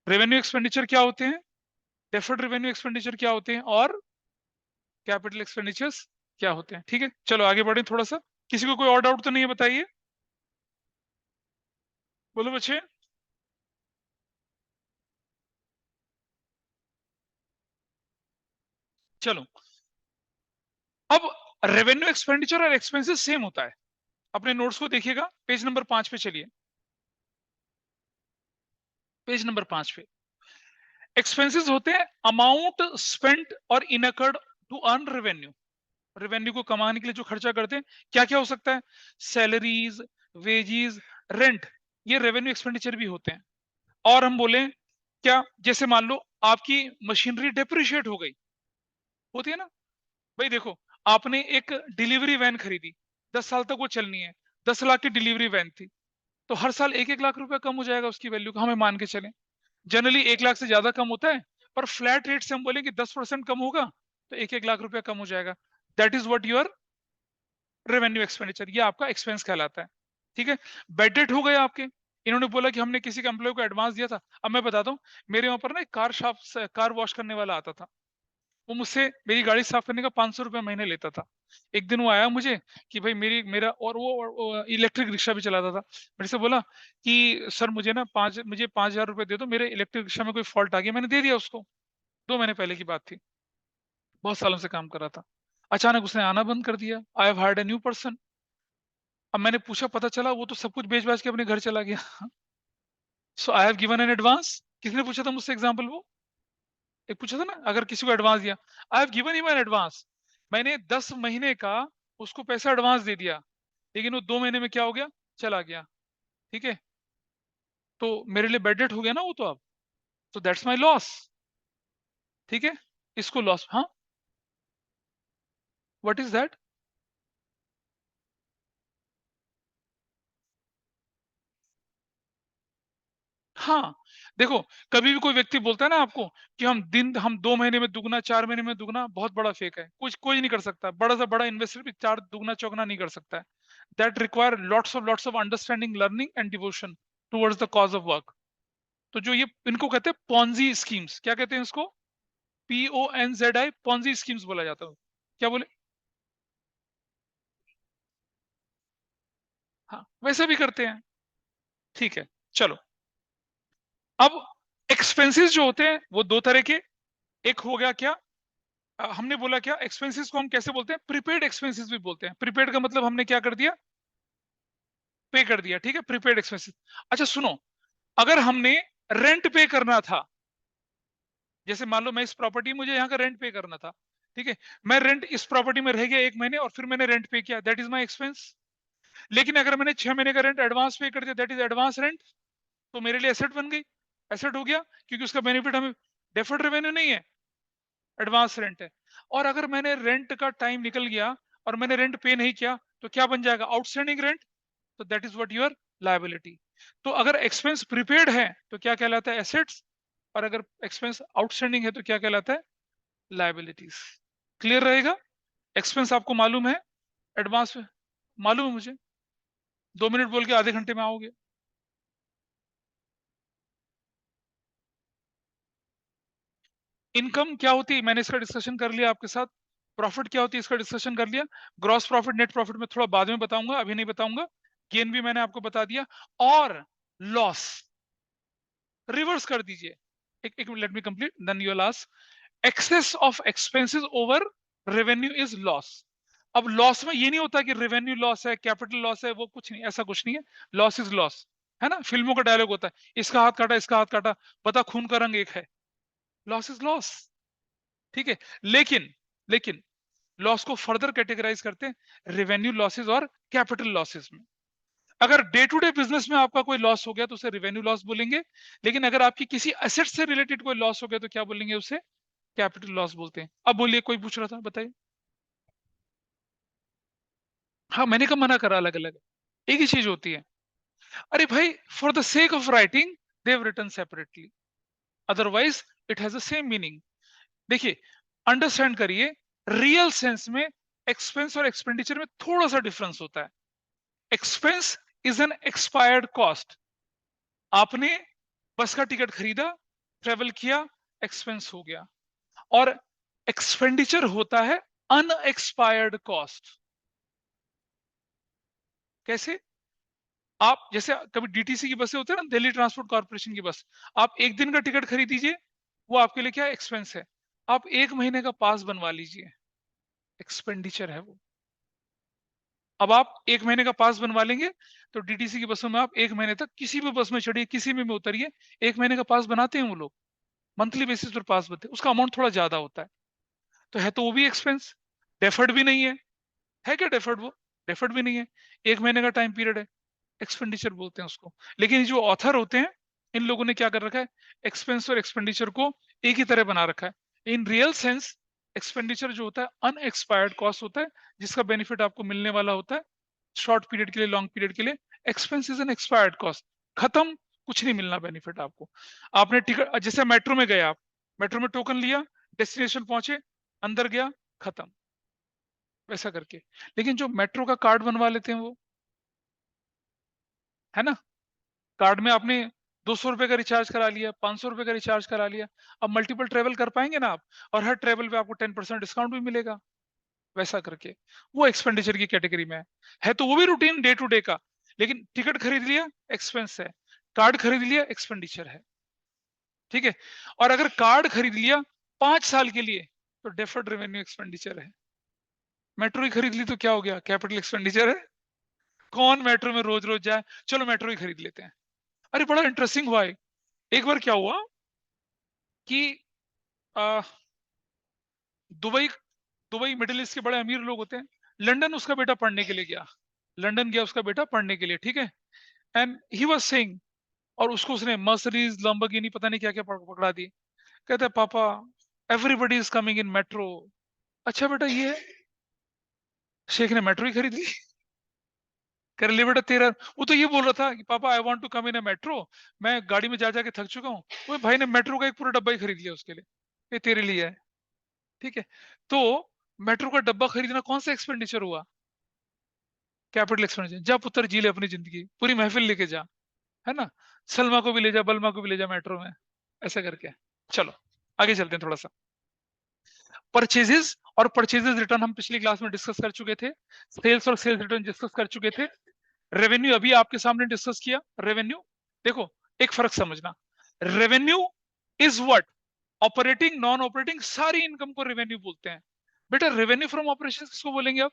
A: Revenue expenditure क्या होते हैं, डेफर्ड रेवेन्यू एक्सपेंडिचर क्या होते हैं, और कैपिटल एक्सपेंडिचर्स क्या होते हैं। ठीक है, चलो आगे बढ़े थोड़ा सा, किसी को कोई और डाउट तो नहीं है, बताइए, बोलो बच्चे। चलो, अब रेवेन्यू एक्सपेंडिचर और एक्सपेंसेस सेम होता है, अपने नोट्स को देखिएगा, पेज नंबर 5 पे चलिए, पेज नंबर 5 पे एक्सपेंसेस होते हैं अमाउंट स्पेंट और incurred to earn revenue, revenue को कमाने के लिए जो खर्चा करते हैं, क्या क्या हो सकता है, सैलरीज, वेजीज, रेंट, ये रेवेन्यू एक्सपेंडिचर भी होते हैं। और हम बोले क्या, जैसे मान लो आपकी मशीनरी डेप्रिशिएट हो गई, होती है ना, भाई देखो आपने एक डिलीवरी वैन खरीदी, 10 साल तक वो चलनी है, 10 लाख की डिलीवरी वैन थी, तो हर साल 1-1 लाख रुपया कम हो जाएगा उसकी वैल्यू का, हमें मान के चलें, जनरली 1 लाख से ज्यादा कम होता है, पर फ्लैट रेट से हम बोले कि 10% कम होगा तो 1-1 लाख रुपया कम हो जाएगा, that is what your revenue expenditure, ये आपका एक्सपेंस कहलाता है। ठीक है, बेड डेट हो गए आपके, इन्होंने बोला कि हमने किसी के एम्प्लॉय को एडवांस दिया था। अब मैं बताता हूँ, मेरे वहां पर ना एक कार शॉप से कार वॉश करने वाला आता था, वो मुझसे मेरी गाड़ी साफ करने का 500 रुपया महीने लेता था। एक दिन वो आया मुझे कि भाई मेरा, और वो इलेक्ट्रिक रिक्शा भी चलाता था, मेरे से बोला कि सर मुझे 5,000 रुपए दे दो, मेरे इलेक्ट्रिक रिक्शा में कोई फॉल्ट आ गया। मैंने दे दिया उसको, 2 महीने पहले की बात थी, बहुत सालों से काम कर रहा था। अचानक उसने आना बंद कर दिया। I have hired a new person. अब मैंने पूछा, पता चला वो तो सब कुछ बेच बाच के अपने घर चला गया। So I have given an advance. किसने पूछा था मुझसे एग्जाम्पल? वो एक पूछा था ना, अगर किसी को एडवांस दिया, आई have given him an advance. मैंने 10 महीने का उसको पैसा एडवांस दे दिया, लेकिन वो 2 महीने में क्या हो गया, चला गया। ठीक है, तो मेरे लिए बेड डेट हो गया ना वो तो। अब तो दैट्स माई लॉस। ठीक है, इसको लॉस, हाँ, व्हाट इज दैट? हाँ, देखो, कभी भी कोई व्यक्ति बोलता है ना आपको कि हम 2 महीने में दुगना, 4 महीने में दुगना, बहुत बड़ा फेक है। कुछ कोई नहीं कर सकता, बड़ा से बड़ा इन्वेस्टर भी 4 दुगना चौगना नहीं कर सकता है। That require lots of understanding, learning and devotion towards the cause of work. तो जो ये इनको कहते हैं पॉन्जी स्कीम्स, क्या कहते हैं इसको? PONZI, पॉन्जी स्कीम्स बोला जाता है। क्या बोले? हाँ, वैसे भी करते हैं। ठीक है, चलो। अब एक्सपेंसेस जो होते हैं वो दो तरह के, एक हो गया क्या, हमने बोला क्या, एक्सपेंसेस को हम कैसे बोलते हैं? प्रीपेड एक्सपेंसेस भी बोलते हैं। प्रीपेड का मतलब हमने क्या कर दिया, पे कर दिया। ठीक है, प्रीपेड एक्सपेंसेस। अच्छा सुनो, अगर हमने रेंट पे करना था, जैसे मान लो मैं इस प्रॉपर्टी, मुझे यहाँ का रेंट पे करना था, ठीक है, मैं रेंट इस प्रॉपर्टी में रह गया 1 महीने और फिर मैंने रेंट पे किया, दैट इज माई एक्सपेंस। लेकिन अगर मैंने 6 महीने का रेंट एडवांस पे कर दिया, दैट इज एडवांस रेंट। तो मेरे लिए एसेट बन गई, एसेट हो गया, क्योंकि उसका बेनिफिट हमें, डेफर्ड रेवेन्यू नहीं है, एडवांस रेंट है। और अगर मैंने रेंट का टाइम निकल गया और मैंने रेंट पे नहीं किया, तो क्या बन जाएगा? Outstanding rent. तो that is what your liability. तो अगर एक्सपेंस प्रीपेड है तो क्या कहलाता है? एसेट्स। और अगर एक्सपेंस आउटस्टैंडिंग है तो क्या कहलाता है? लायबिलिटीज। क्लियर रहेगा? एक्सपेंस आपको मालूम है, एडवांस मालूम है मुझे। 2 मिनट बोल के आधे घंटे में आओगे। इनकम क्या होती है, मैंने इसका डिस्कशन कर लिया आपके साथ। प्रॉफिट क्या होती है, इसका डिस्कशन कर लिया। ग्रॉस प्रॉफिट, नेट प्रॉफिट में थोड़ा बाद में बताऊंगा, अभी नहीं बताऊंगा। गेन भी मैंने आपको बता दिया। और लॉस रिवर्स कर दीजिए। एक minute, let me complete, then you last. Excess of expenses over revenue is loss. अब लॉस में ये नहीं होता कि रेवेन्यू लॉस है, कैपिटल लॉस है, वो कुछ नहीं, ऐसा कुछ नहीं है। लॉस इज लॉस, है ना, फिल्मों का डायलॉग होता है, इसका हाथ काटा, इसका हाथ काटा, बता खून का रंग एक है। Loss is loss. ठीक है, लेकिन लेकिन लॉस को फर्दर कैटेगराइज करते हैं रेवेन्यू लॉसेस और कैपिटल लॉसेस में। अगर डे टू डे बिजनेस में आपका कोई लॉस हो गया तो उसे रेवेन्यू लॉस बोलेंगे। लेकिन अगर आपकी किसी एसेट से रिलेटेड कोई लॉस हो गया तो क्या बोलेंगे? उसे कैपिटल लॉस बोलते हैं। अब बोलिए, कोई पूछ रहा था, बताइए। हाँ, मैंने कब मना करा? अलग अलग एक ही चीज होती है। अरे भाई, for the sake of writing they have written separately, otherwise it has the same meaning. देखिए, अंडरस्टैंड करिए, रियल सेंस में एक्सपेंस और एक्सपेंडिचर में थोड़ा सा डिफरेंस होता है। Expense is an expired cost. आपने बस का टिकट खरीदा, ट्रेवल किया, एक्सपेंस हो गया। और एक्सपेंडिचर होता है अनएक्सपायर्ड कॉस्ट। कैसे? आप जैसे कभी डीटीसी की बसें होती है ना, दिल्ली ट्रांसपोर्ट कॉर्पोरेशन की बस, आप एक दिन का टिकट खरीद दीजिए, वो आपके लिए क्या एक्सपेंस है। आप 1 महीने का पास बनवा लीजिए, एक्सपेंडिचर है वो। अब आप 1 महीने का पास बनवा लेंगे तो डीटीसी की बसों में आप 1 महीने तक किसी भी बस में चढ़िए, किसी में उतरिए, 1 महीने का पास बनाते हैं वो लोग, मंथली बेसिस पर पास बनते हैं। उसका अमाउंट थोड़ा ज्यादा होता है, तो है तो वो भी एक्सपेंस, डेफर्ड भी नहीं है क्या डेफर्ड? वो डेफर्ड भी नहीं है, 1 महीने का टाइम पीरियड है, एक्सपेंडिचर बोलते हैं उसको। लेकिन जो ऑथर होते हैं, इन लोगों ने क्या कर रखा है, एक्सपेंस और एक्सपेंडिचर को एक ही तरह बना रखा है। इन रियल सेंस एक्सपेंडिचर जो होता है अनएक्सपायर्ड कॉस्ट होता है, जिसका बेनिफिट आपको मिलने वाला होता है शॉर्ट पीरियड के लिए, लॉन्ग पीरियड के लिए। Expense is an expired cost, खत्म, कुछ नहीं मिलना बेनिफिट आपको। आपने टिकट, जैसे मेट्रो में गए आप, मेट्रो में टोकन लिया, डेस्टिनेशन पहुंचे, अंदर गया, खत्म, वैसा करके। लेकिन जो मेट्रो का कार्ड बनवा लेते हैं वो, है ना? कार्ड में आपने 200 रुपए का रिचार्ज करा लिया, 500 रुपए का रिचार्ज करा लिया, अब मल्टीपल ट्रैवल कर पाएंगे ना आप, और हर ट्रैवल पे आपको 10% डिस्काउंट भी मिलेगा, वैसा करके। वो एक्सपेंडिचर की कैटेगरी में है तो वो भी रूटीन डे टू डे का, लेकिन टिकट खरीद लिया एक्सपेंस है, कार्ड खरीद लिया एक्सपेंडिचर है, ठीक है। और अगर कार्ड खरीद लिया 5 साल के लिए तो डेफर्ड रेवेन्यू एक्सपेंडिचर है। मेट्रो ही खरीद ली तो क्या हो गया, कैपिटल एक्सपेंडिचर है। कौन मेट्रो में रोज रोज जाए, चलो मेट्रो ही खरीद लेते हैं। अरे बड़ा इंटरेस्टिंग हुआ है। एक बार क्या हुआ कि आ, दुबई, दुबई मिडिल ईस्ट के बड़े अमीर लोग होते हैं, लंदन उसका बेटा पढ़ने के लिए गया, लंदन गया उसका बेटा पढ़ने के लिए, ठीक है। एंड ही वाज सेइंग, और उसको उसने मर्सिडीज लंबोर्गिनी पता नहीं क्या क्या पकड़ा दी। कहता है पापा everybody is coming in metro. अच्छा बेटा ये है, शेख ने मेट्रो ही खरीद ली। कह रहे ले बेटा तेरा, वो तो ये बोल रहा था कि पापा I want to come in a metro, मैं गाड़ी में जा जाके थक चुका हूँ, वो भाई ने मेट्रो का एक पूरा डब्बा ही खरीद लिया उसके लिए, ये तेरे लिए है, ठीक है। तो मेट्रो का डब्बा खरीदना कौन सा एक्सपेंडिचर हुआ, कैपिटल एक्सपेंडिचर। जा पुत्र जी ले अपनी जिंदगी, पूरी महफिल लेके जा, है ना, सलमा को भी ले जा, बलमा को भी ले जा मेट्रो में, ऐसा करके। चलो आगे चलते हैं थोड़ा सा। परचेजेस और परचेजेस रिटर्न हम पिछली क्लास में डिस्कस कर चुके थे, सेल्स और सेल्स रिटर्न डिस्कस कर चुके थे, रेवेन्यू अभी आपके सामने डिस्कस किया। रेवेन्यू देखो, एक फर्क समझना, revenue is what, operating non operating सारी इनकम को रेवेन्यू बोलते हैं। बेटा रेवेन्यू फ्रॉम ऑपरेशन किसको बोलेंगे आप,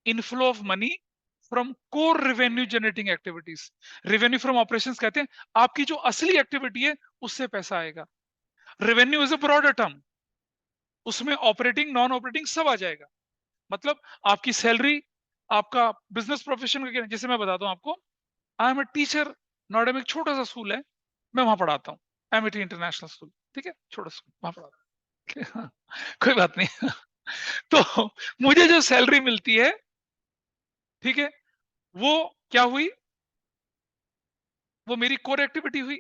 A: inflow of money from core revenue generating activities. Revenue from operations कहते हैं आपकी जो असली एक्टिविटी है उससे पैसा आएगा। Revenue is a broader term, उसमें ऑपरेटिंग नॉन ऑपरेटिंग सब आ जाएगा। मतलब आपकी सैलरी, आपका बिजनेस प्रोफेशन का जैसे मैं बताता हूँ आपको, I am a teacher, Noida में एक छोटा सा स्कूल है, मैं वहां पढ़ाता हूँ, एमईटी इंटरनेशनल स्कूल, ठीक है, छोटा स्कूल वहां पढ़ाता हूँ। कोई बात नहीं। तो मुझे जो सैलरी मिलती है, ठीक है, वो क्या हुई, वो मेरी कोर एक्टिविटी हुई,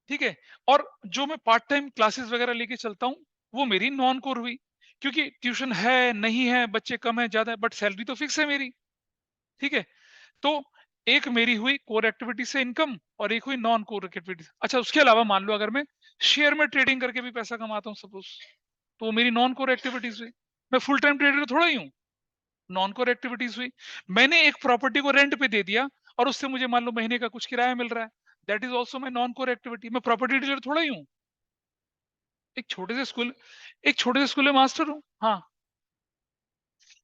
A: ठीक है। और जो मैं पार्ट टाइम क्लासेस वगैरह लेके चलता हूँ वो मेरी नॉन कोर हुई, क्योंकि ट्यूशन है नहीं है, बच्चे कम है ज्यादा है, बट सैलरी तो फिक्स है मेरी, ठीक है। तो एक मेरी हुई कोर एक्टिविटी से इनकम और एक हुई नॉन कोर एक्टिविटी। अच्छा उसके अलावा मान लो अगर मैं शेयर में ट्रेडिंग करके भी पैसा कमाता हूँ सपोज, तो वो मेरी नॉन कोर एक्टिविटीज हुई। मैं फुल टाइम ट्रेडर थोड़ा ही हूँ, नॉन कोर एक्टिविटीज हुई। मैंने एक प्रॉपर्टी को रेंट पे दे दिया और उससे मुझे मान लो महीने का कुछ किराया मिल रहा है, that is also my non core activity. मैं प्रॉपर्टी डीलर थोड़ा ही हूँ, एक छोटे से स्कूल, एक छोटे से स्कूल में मास्टर हूँ, हाँ।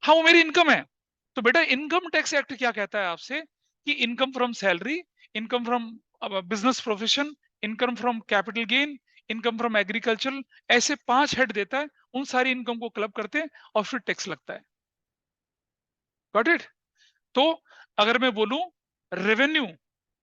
A: हाँ वो मेरी इनकम है। तो बेटा इनकम टैक्स एक्ट क्या कहता है आपसे, कि income from salary, income from business profession, income from capital gain, income from agriculture, ऐसे 5 हेड देता है, उन सारी इनकम को क्लब करते हैं और फिर टैक्स लगता है। Got it. तो अगर मैं बोलूं रेवेन्यू,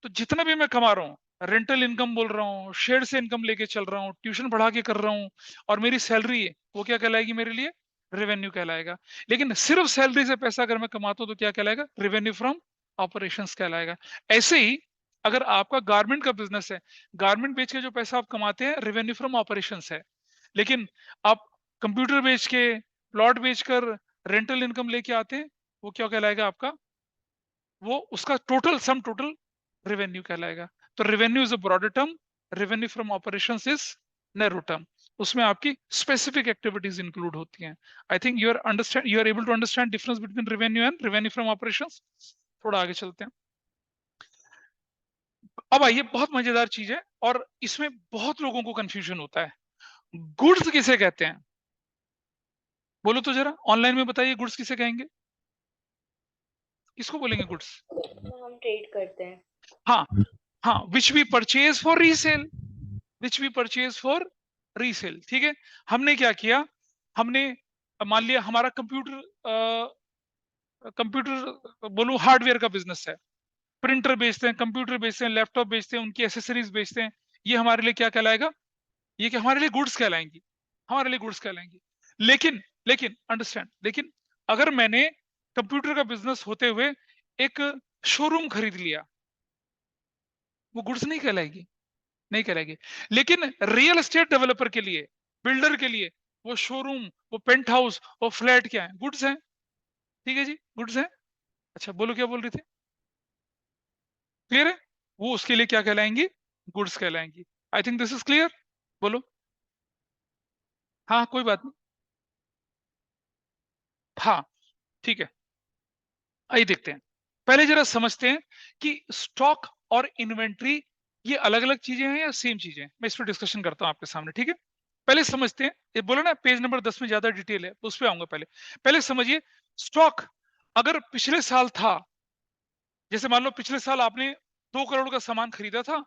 A: तो जितना भी मैं कमा रहा हूँ, रेंटल इनकम बोल रहा हूँ, शेड से इनकम लेके चल रहा हूँ, ट्यूशन पढ़ा के कर रहा हूँ, और मेरी सैलरी है, वो क्या कहलाएगी मेरे लिए, रेवेन्यू कहलाएगा। लेकिन सिर्फ सैलरी से पैसा अगर मैं कमाता हूँ तो क्या कहलाएगा, रेवेन्यू फ्रॉम ऑपरेशंस कहलाएगा। ऐसे ही अगर आपका गारमेंट का बिजनेस है, गारमेंट बेच के जो पैसा आप कमाते हैं रेवेन्यू फ्रॉम ऑपरेशंस है। लेकिन आप कंप्यूटर बेच के, प्लॉट बेचकर रेंटल इनकम लेके आते हैं, वो क्या कहलाएगा आपका, वो उसका टोटल सम टोटल रेवेन्यू कहलाएगा। तो revenue is a broader term, revenue from operations is narrow term, उसमें आपकी स्पेसिफिक एक्टिविटीज इंक्लूड होती हैं। I think you are able to understand difference between revenue and revenue from operations. थोड़ा आगे चलते हैं। अब आइए, बहुत मजेदार चीज है और इसमें बहुत लोगों को कंफ्यूजन होता है, गुड्स किसे कहते हैं, बोलो तो जरा, ऑनलाइन में बताइए गुड्स किसे कहेंगे, किसको बोलेंगे गुड्स।
B: तो हम ट्रेड करते हैं।
A: हाँ, हाँ, which we purchase for resale, which we purchase for resale, ठीक है। हमने क्या किया, हमने मान लिया हमारा कंप्यूटर, कंप्यूटर बोलूं हार्डवेयर का बिजनेस है, प्रिंटर बेचते हैं, कंप्यूटर बेचते हैं, लैपटॉप बेचते हैं, उनकी एसेसरीज बेचते हैं, ये हमारे लिए क्या कहलाएगा, ये क्या हमारे लिए गुड्स कहलाएंगी, हमारे लिए गुड्स कहलाएंगी। लेकिन लेकिन अंडरस्टैंड, लेकिन अगर मैंने कंप्यूटर का बिजनेस होते हुए एक शोरूम खरीद लिया, वो गुड्स नहीं कहलाएगी, नहीं कहलाएगी। लेकिन रियल एस्टेट डेवलपर के लिए, बिल्डर के लिए वो शोरूम, वो पेंट हाउस, वो फ्लैट क्या है? गुड्स हैं। ठीक है जी, गुड्स हैं। अच्छा बोलो क्या बोल रहे थे? क्लियर है? वो उसके लिए क्या कहलाएंगी? गुड्स कहलाएंगी। I think this is clear. बोलो। हाँ कोई बात नहीं। हाँ ठीक है, आइए देखते हैं। पहले जरा समझते हैं कि स्टॉक और इन्वेंट्री ये अलग अलग चीजें हैं या सेम चीजें हैं। मैं इस पर डिस्कशन करता हूं आपके सामने, ठीक है? पहले समझते हैं, ये बोला ना पेज नंबर 10 में ज्यादा डिटेल है, तो उस पर आऊंगा। पहले पहले समझिए, स्टॉक अगर पिछले साल था, जैसे मान लो पिछले साल आपने 2 करोड़ का सामान खरीदा था,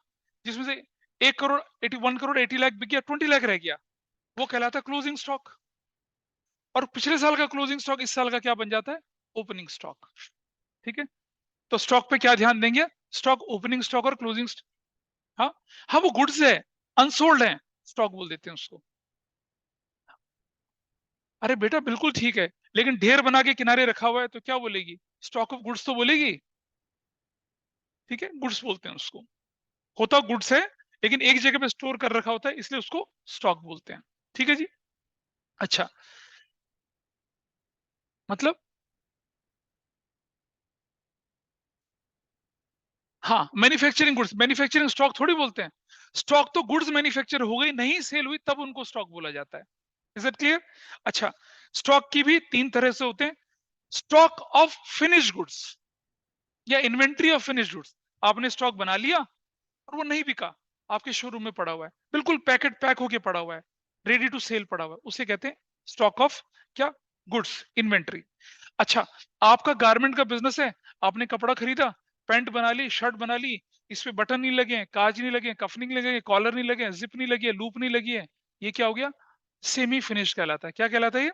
A: जिसमें से 1 करोड़ 1 करोड़ 80 लाख बिक गया, 20 लाख रह गया, वो कहलाता है क्लोजिंग स्टॉक। और पिछले साल का क्लोजिंग स्टॉक इस साल का क्या बन जाता है? Opening stock. ठीक है? तो स्टॉक पे क्या ध्यान देंगे? स्टॉक, ओपनिंग स्टॉक और क्लोजिंग। हाँ, हाँ वो गुड्स है, अनसोल्ड है, स्टॉक बोल देते हैं उसको। अरे बेटा बिल्कुल ठीक है, लेकिन ढेर बना के किनारे रखा हुआ है तो क्या बोलेगी? स्टॉक ऑफ गुड्स तो बोलेगी। ठीक है, गुड्स बोलते हैं उसको। होता गुड्स है, लेकिन एक जगह पे स्टोर कर रखा होता है, इसलिए उसको स्टॉक बोलते हैं। ठीक है जी। अच्छा, मतलब हाँ, मैन्युफैक्चरिंग गुड्स, मैन्युफैक्चरिंग स्टॉक थोड़ी बोलते हैं। स्टॉक तो गुड्स मैन्युफैक्चर हो गई, नहीं सेल हुई, तब उनको स्टॉक बोला जाता है। Is it clear? अच्छा, स्टॉक की भी 3 तरह से होते हैं। स्टॉक ऑफ फिनिश गुड्स या इन्वेंट्री ऑफ फिनिश गुड्स। आपने स्टॉक बना लिया और वो नहीं बिका, आपके शोरूम में पड़ा हुआ है, बिल्कुल पैकेट पैक होके पड़ा हुआ है, रेडी टू सेल पड़ा हुआ है, उसे कहते हैं स्टॉक ऑफ क्या? Goods, inventory. अच्छा, आपका गारमेंट का बिजनेस है, आपने कपड़ा खरीदा, पैंट बना ली, शर्ट बना ली, इस पे बटन नहीं लगे हैं, काज नहीं लगे हैं, कफ नहीं लगे हैं, कॉलर नहीं लगे हैं, जिप नहीं लगी है, लूप नहीं लगी है, ये क्या हो गया? सेमी फिनिश कहलाता है। क्या कहलाता है ये?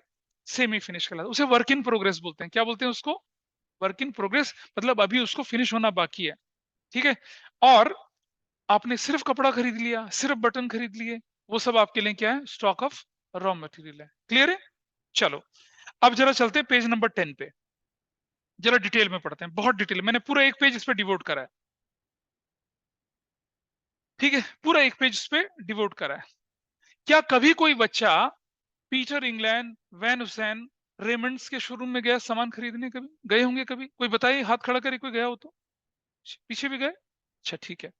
A: सेमी फिनिश कहलाता है। उसे वर्क इन प्रोग्रेस बोलते हैं। क्या बोलते हैं उसको? वर्क इन प्रोग्रेस, मतलब अभी उसको फिनिश होना बाकी है। ठीक है? और आपने सिर्फ कपड़ा खरीद लिया, सिर्फ बटन खरीद लिए, वो सब आपके लिए क्या है? स्टॉक ऑफ रॉ मटेरियल है। क्लियर है? चलो, अब जरा चलते हैं पेज नंबर 10 पे, जरा डिटेल में पढ़ते हैं, बहुत डिटेल, मैंने पूरा एक पेज इस पे डिवोट करा है। ठीक है, पूरा एक पेज इस पे डिवोट करा है। क्या कभी कोई बच्चा Peter England, Van Heusen, Raymonds के शोरूम में गया सामान खरीदने? कभी गए होंगे? कभी कोई बताइए, हाथ खड़ा करे कोई गया हो तो। पीछे भी गए? अच्छा ठीक है।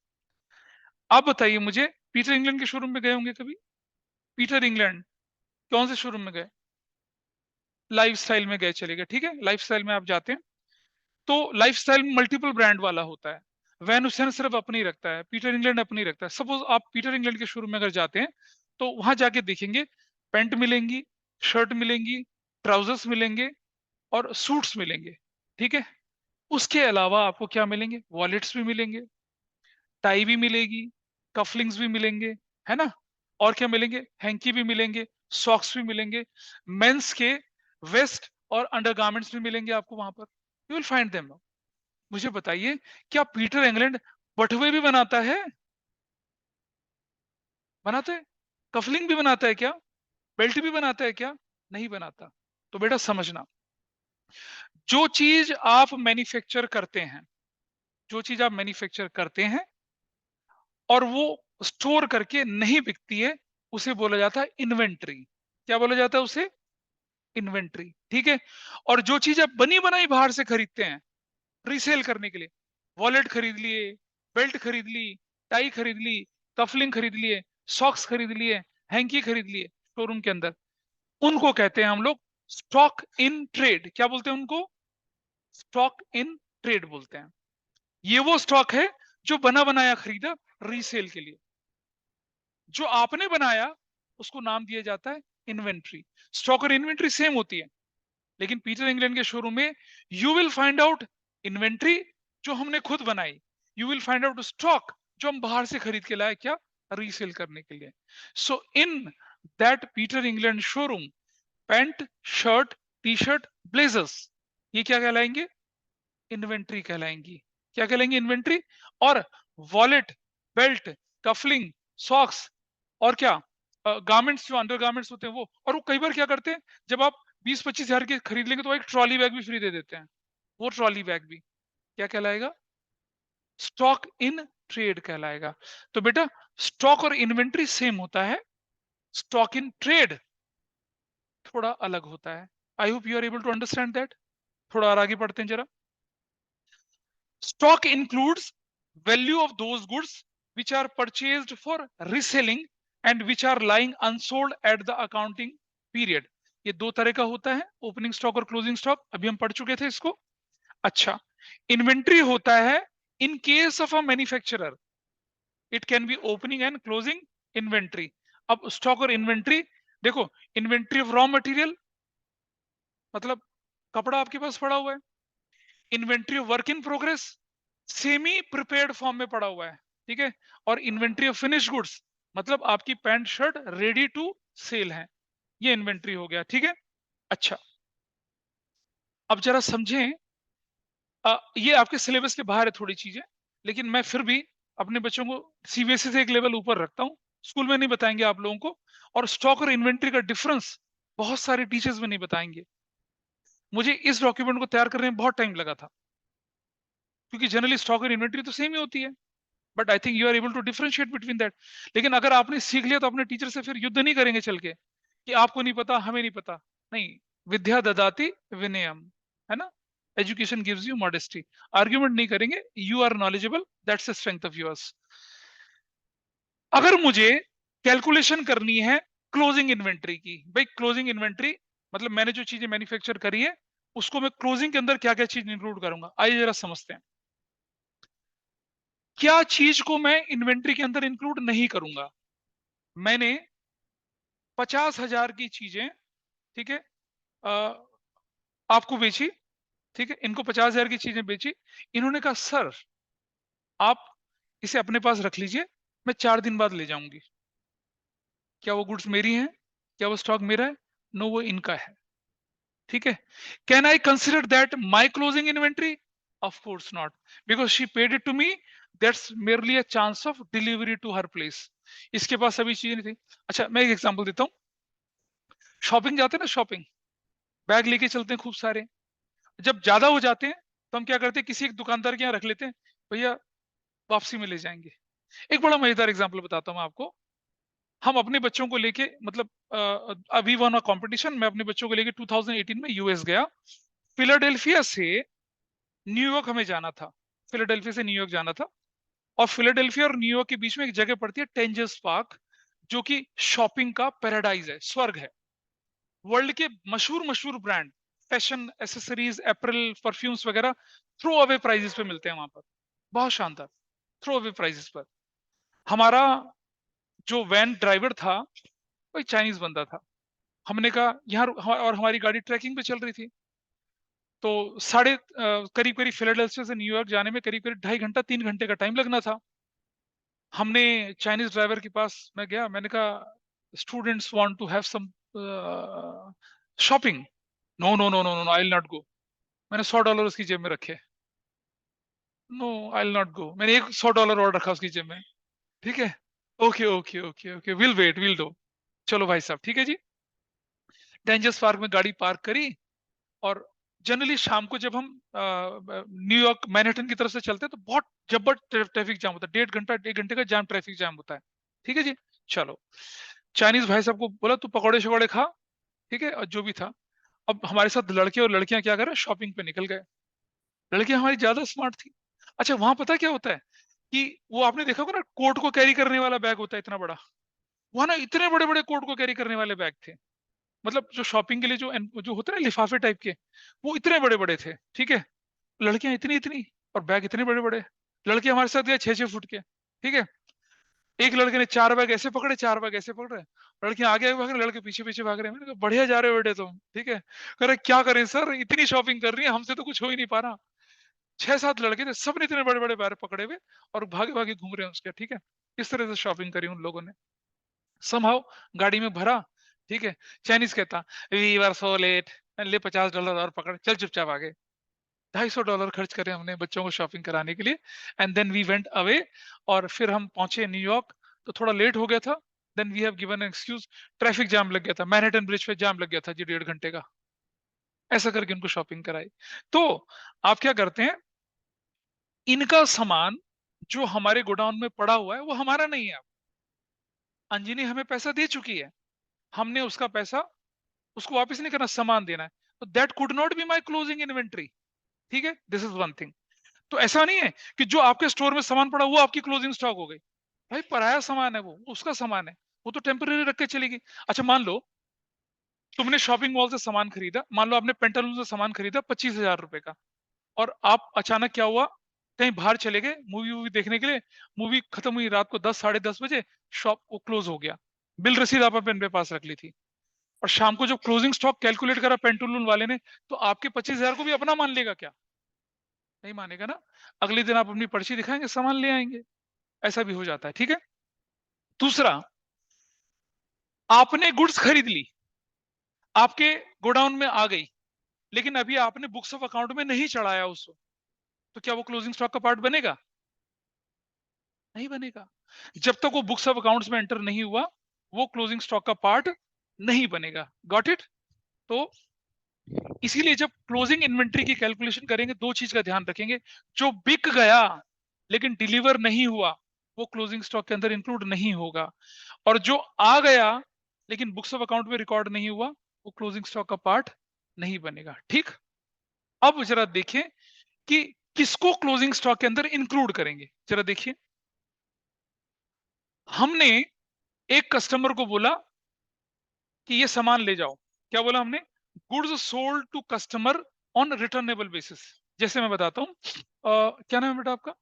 A: आप बताइए मुझे, पीटर इंग्लैंड के शोरूम में गए होंगे कभी? पीटर इंग्लैंड कौन से शोरूम में गए? लाइफस्टाइल में गए, चले गए। ठीक है, लाइफस्टाइल में आप जाते हैं, तो लाइफस्टाइल में मल्टीपल ब्रांड वाला होता है। वैन हुसैन सिर्फ अपनी रखता है, पीटर इंग्लैंड अपनी रखता है। सपोज आप पीटर इंग्लैंड के शोरूम में अगर जाते हैं, तो वहां जाके देखेंगे पैंट मिलेंगी, शर्ट मिलेंगी, ट्राउजर्स मिलेंगे और सूट्स मिलेंगे। ठीक है? उसके अलावा आपको क्या मिलेंगे? वॉलेट्स भी मिलेंगे, टाई भी मिलेगी, कफलिंग्स भी मिलेंगे, है ना? और क्या मिलेंगे? हैंकी भी मिलेंगे, सॉक्स भी मिलेंगे, मेंस के वेस्ट और अंडरगारमेंट्स भी मिलेंगे आपको वहां पर। You will find them. मुझे बताइए, क्या पीटर इंग्लैंड बटुए भी बनाता है? बनाता है? कफलिंग भी बनाता है क्या? बेल्ट भी बनाता है क्या? नहीं बनाता। तो बेटा समझना, जो चीज आप मैन्युफैक्चर करते हैं, जो चीज आप मैन्युफैक्चर करते हैं और वो स्टोर करके नहीं बिकती है, उसे बोला जाता है इन्वेंट्री। क्या बोला जाता है उसे? इन्वेंट्री। ठीक है? और जो चीज आप बनी बनाई बाहर से खरीदते हैं रीसेल करने के लिए, वॉलेट खरीद लिए, बेल्ट खरीद ली, टाई खरीद ली, कफलिंग खरीद लिए, सॉक्स खरीद लिए, हैंकी खरीद लिए शोरूम के अंदर, उनको कहते हैं हम लोग स्टॉक इन ट्रेड। क्या बोलते हैं उनको? स्टॉक इन ट्रेड बोलते हैं। ये वो स्टॉक है जो बना बनाया खरीदा रीसेल के लिए। जो आपने बनाया उसको नाम दिया जाता है इन्वेंट्री। स्टॉक और इन्वेंट्री सेम होती है, लेकिन पीटर इंग्लैंड के शोरूम में you will find out inventory जो हमने खुद बनाई, you will find out stock जो हम बाहर से खरीद के लाए, क्या? रीसेल करने के लिए। So in that Peter England showroom, pant, shirt, T shirt, blazers, ये क्या कहलाएंगे? इन्वेंट्री कहलाएंगी। क्या कहलाएंगे? इन्वेंट्री। और वॉलेट, बेल्ट, कफलिंग, सॉक्स और क्या, गारमेंट्स, जो अंडर गारमेंट्स होते हैं वो। और वो कई बार क्या करते हैं, जब आप 20-25 हजार के खरीद लेंगे तो एक ट्रॉली बैग भी फ्री दे देते हैं। वो ट्रॉली बैग भी क्या कहलाएगा? स्टॉक इन ट्रेड कहलाएगा। तो बेटा, स्टॉक और इन्वेंट्री सेम होता है। स्टॉक इन ट्रेड थोड़ा अलग होता है। I hope you are able to understand that. थोड़ा और आगे पढ़ते हैं जरा। Stock includes value of those goods which are purchased for reselling and which are lying unsold at the accounting period. ये दो तरह का होता है, ओपनिंग स्टॉक और क्लोजिंग स्टॉक, अभी हम पढ़ चुके थे इसको। अच्छा, इन्वेंट्री होता है in case of a manufacturer, it can be opening and closing inventory. अब स्टॉक और इन्वेंट्री देखो, इन्वेंट्री ऑफ रॉ मटेरियल मतलब कपड़ा आपके पास पड़ा हुआ है, inventory of work in progress semi prepared form में पड़ा हुआ है, ठीक है, और इन्वेंट्री ऑफ फिनिश गुड्स मतलब आपकी pant shirt ready to sell है, ये इन्वेंट्री हो गया, ठीक है। अच्छा, अब जरा समझें, ये आपके सिलेबस के बाहर है थोड़ी चीजें, लेकिन मैं फिर भी अपने बच्चों को सीबीएसई से एक लेवल ऊपर रखता हूँ, स्कूल में नहीं बताएंगे आप लोगों को। और स्टॉक और इन्वेंट्री का डिफरेंस बहुत सारे टीचर्स में नहीं बताएंगे। मुझे इस डॉक्यूमेंट को तैयार करने में बहुत टाइम लगा था, क्योंकि जनरली स्टॉक और इन्वेंट्री तो सेम ही होती है, but I think you are able to differentiate between that. लेकिन अगर आपने सीख लिया तो अपने टीचर से फिर युद्ध नहीं करेंगे चल के कि आपको नहीं पता हमें नहीं पता, नहीं। विद्या ददाति विनयम, है ना, education gives you modesty. Argument नहीं करेंगे, you are knowledgeable, that's the strength of yours. अगर मुझे कैलकुलेशन करनी है क्लोजिंग इन्वेंट्री की, भाई क्लोजिंग इन्वेंट्री मतलब मैंने जो चीजें मैन्युफैक्चर करी है उसको मैं क्लोजिंग के अंदर क्या क्या चीज इंक्लूड करूंगा, आइए जरा समझते हैं। क्या चीज को मैं इन्वेंट्री के अंदर इंक्लूड नहीं करूंगा? मैंने 50,000 की चीजें, ठीक है, आपको बेची, ठीक है, इनको 50,000 की चीजें बेची। इन्होंने कहा सर आप इसे अपने पास रख लीजिए, मैं 4 दिन बाद ले जाऊंगी। क्या वो गुड्स मेरी हैं? क्या वो स्टॉक मेरा है? नो, वो इनका है, ठीक है। Can I consider that my closing inventory? Of course not, because she paid it to me, that's merely a chance of delivery to her place. इसके पास सभी चीजें नहीं थी। अच्छा, मैं एक एग्जांपल देता हूँ। शॉपिंग जाते हैं ना, शॉपिंग बैग लेके चलते हैं खूब सारे, जब ज्यादा हो जाते हैं तो हम क्या करते हैं, किसी एक दुकानदार के यहाँ रख लेते हैं, भैया वापसी में ले जाएंगे। एक बड़ा मजेदार एग्जांपल बताता हूँ मैं आपको। हम अपने बच्चों को लेके मतलब अभी वन कंपटीशन, मैं अपने बच्चों को लेके 2018 में यूएस गया। फिलाडेल्फिया से न्यूयॉर्क हमें जाना था, फिलाडेल्फिया से न्यूयॉर्क जाना था। और फिलाडेल्फिया और न्यूयॉर्क के बीच में एक जगह पड़ती है टेंजर्स पार्क, जो कि शॉपिंग का पैराडाइज है, स्वर्ग है। वर्ल्ड के मशहूर मशहूर brand, fashion, accessories, Apple, perfumes वगैरह थ्रो अवे प्राइजेस पे मिलते हैं वहां पर, बहुत शानदार थ्रो अवे प्राइजेस पर। हमारा जो वैन ड्राइवर था कोई चाइनीज बंदा था। हमने कहा यहाँ और हमारी गाड़ी ट्रैकिंग पे चल रही थी, तो करीब करीब फिलाडेल्फिया से न्यूयॉर्क जाने में करीब करीब 2.5 घंटा 3 घंटे का टाइम लगना था। हमने चाइनीज ड्राइवर के पास मैं गया, मैंने कहा students want to have some shopping. No no no no no, I will not go. मैंने $100 उसकी जेब में रखे। No, I will not go. मैंने एक $100 और रखा उसकी जेब में, ठीक है। Okay okay okay okay, will wait, will do. चलो भाई साहब, ठीक है जी। डेंजर्स पार्क में गाड़ी पार्क करी, और जनरली शाम को जब हम न्यूयॉर्क मैनहट्टन की तरफ से चलते हैं तो बहुत जबरदस्त ट्रैफिक जाम होता है, 1.5 घंटा 1 घंटे का जाम, ट्रैफिक जाम होता है, ठीक है जी। चलो, चाइनीज भाई साहब को बोला तू पकौड़े शकौड़े खा, ठीक है, और जो भी था। अब हमारे साथ लड़के और लड़कियां क्या कर रहे हैं, शॉपिंग पे निकल गए। लड़कियां हमारी ज्यादा स्मार्ट थी। अच्छा, वहां पता क्या होता है कि वो आपने देखा होगा ना, कोट को कैरी करने वाला बैग होता है इतना बड़ा, वहां ना इतने बड़े बड़े कोट को कैरी करने वाले बैग थे। मतलब जो शॉपिंग के लिए जो होते हैं ना लिफाफे टाइप के, वो इतने बड़े बड़े थे, ठीक है। लड़कियां इतनी इतनी और बैग इतने बड़े बड़े। लड़के हमारे साथ गए 6-6 फुट के, ठीक है। एक लड़के ने 4 बैग ऐसे पकड़े, 4 बैग ऐसे पकड़े, लड़कियां आगे आगे भाग रहे, लड़के पीछे पीछे भाग रहे हैं। मैंने कहा बढ़िया जा रहे हो बेटे तुम, ठीक है। कह रहे क्या करें सर, इतनी शॉपिंग कर रही है, हमसे तो कुछ हो ही नहीं पा रहा। 6-7 लड़के थे, सब ने इतने बड़े बड़े बैग पकड़े हुए और भागे भागे घूम रहे हैं उसके, ठीक है। इस तरह से शॉपिंग करी उन लोगों ने। समहाउ गाड़ी में भरा, ठीक है। चाइनीज कहता वी वर सो लेट, ले $50 और पकड़, चल चुपचाप आगे। $250 खर्च करे हमने बच्चों को शॉपिंग कराने के लिए, and then we went away. और फिर हम पहुंचे न्यूयॉर्क, तो थोड़ा लेट हो गया था। Then we have given excuse, traffic jam लग गया था, मैनहट्टन ब्रिज पे जाम लग गया था जी 1.5 घंटे का। ऐसा करके उनको शॉपिंग कराई। तो आप क्या करते हैं, इनका सामान जो हमारे गोडाउन में पड़ा हुआ है वो हमारा नहीं है। अंजनी हमें पैसा दे चुकी है, हमने उसका पैसा उसको वापस नहीं करना, सामान देना है, तो that could not be my closing inventory. ठीक है, दिस इज वन थिंग। तो ऐसा नहीं है कि जो आपके स्टोर में सामान पड़ा वो आपकी क्लोजिंग स्टॉक हो गई। भाई पराया सामान है, वो उसका सामान है, वो तो टेम्पररी रख के चलेगी। अच्छा मान लो तुमने शॉपिंग मॉल से सामान खरीदा, मान लो आपने पेंटालून से सामान खरीदा 25,000 रुपए का, और आप अचानक क्या हुआ, कहीं बाहर चले गए मूवी वूवी देखने के लिए, मूवी खत्म हुई रात को 10 साढ़े 10 बजे, शॉप को क्लोज हो गया, बिल रसीद आप अपने पास रख ली थी, और शाम को जब क्लोजिंग स्टॉक कैलकुलेट करा पेंटालून वाले ने, तो आपके 25,000 को भी अपना मान लेगा क्या? नहीं मानेगा ना। अगले दिन आप अपनी पर्ची दिखाएंगे, सामान ले आएंगे। ऐसा भी हो जाता है। ठीक है। दूसरा, आपने गुड्स खरीद ली, आपके गोडाउन में आ गई, लेकिन अभी आपने बुक्स ऑफ अकाउंट में नहीं चढ़ाया उसको, तो क्या वो क्लोजिंग स्टॉक का पार्ट बनेगा? नहीं बनेगा। जब तक वो बुक्स ऑफ अकाउंट्स में एंटर नहीं हुआ, वो क्लोजिंग स्टॉक का पार्ट नहीं बनेगा। Got it? तो इसीलिए जब क्लोजिंग इन्वेंट्री की कैलकुलेशन करेंगे, दो चीज का ध्यान रखेंगे। जो बिक गया लेकिन डिलीवर नहीं हुआ, वो क्लोजिंग स्टॉक के अंदर इंक्लूड नहीं होगा, और जो आ गया लेकिन बुक्स ऑफ अकाउंट में रिकॉर्ड नहीं हुआ, वो क्लोजिंग स्टॉक का पार्ट नहीं बनेगा। ठीक। अब जरा देखें कि किसको क्लोजिंग स्टॉक के अंदर इंक्लूड करेंगे। जरा देखिए, हमने एक कस्टमर को बोला कि ये सामान ले जाओ। क्या बोला हमने? Goods sold to customer on returnable basis. जैसे मैं बताता हूं, क्या नाम है बेटा आपका?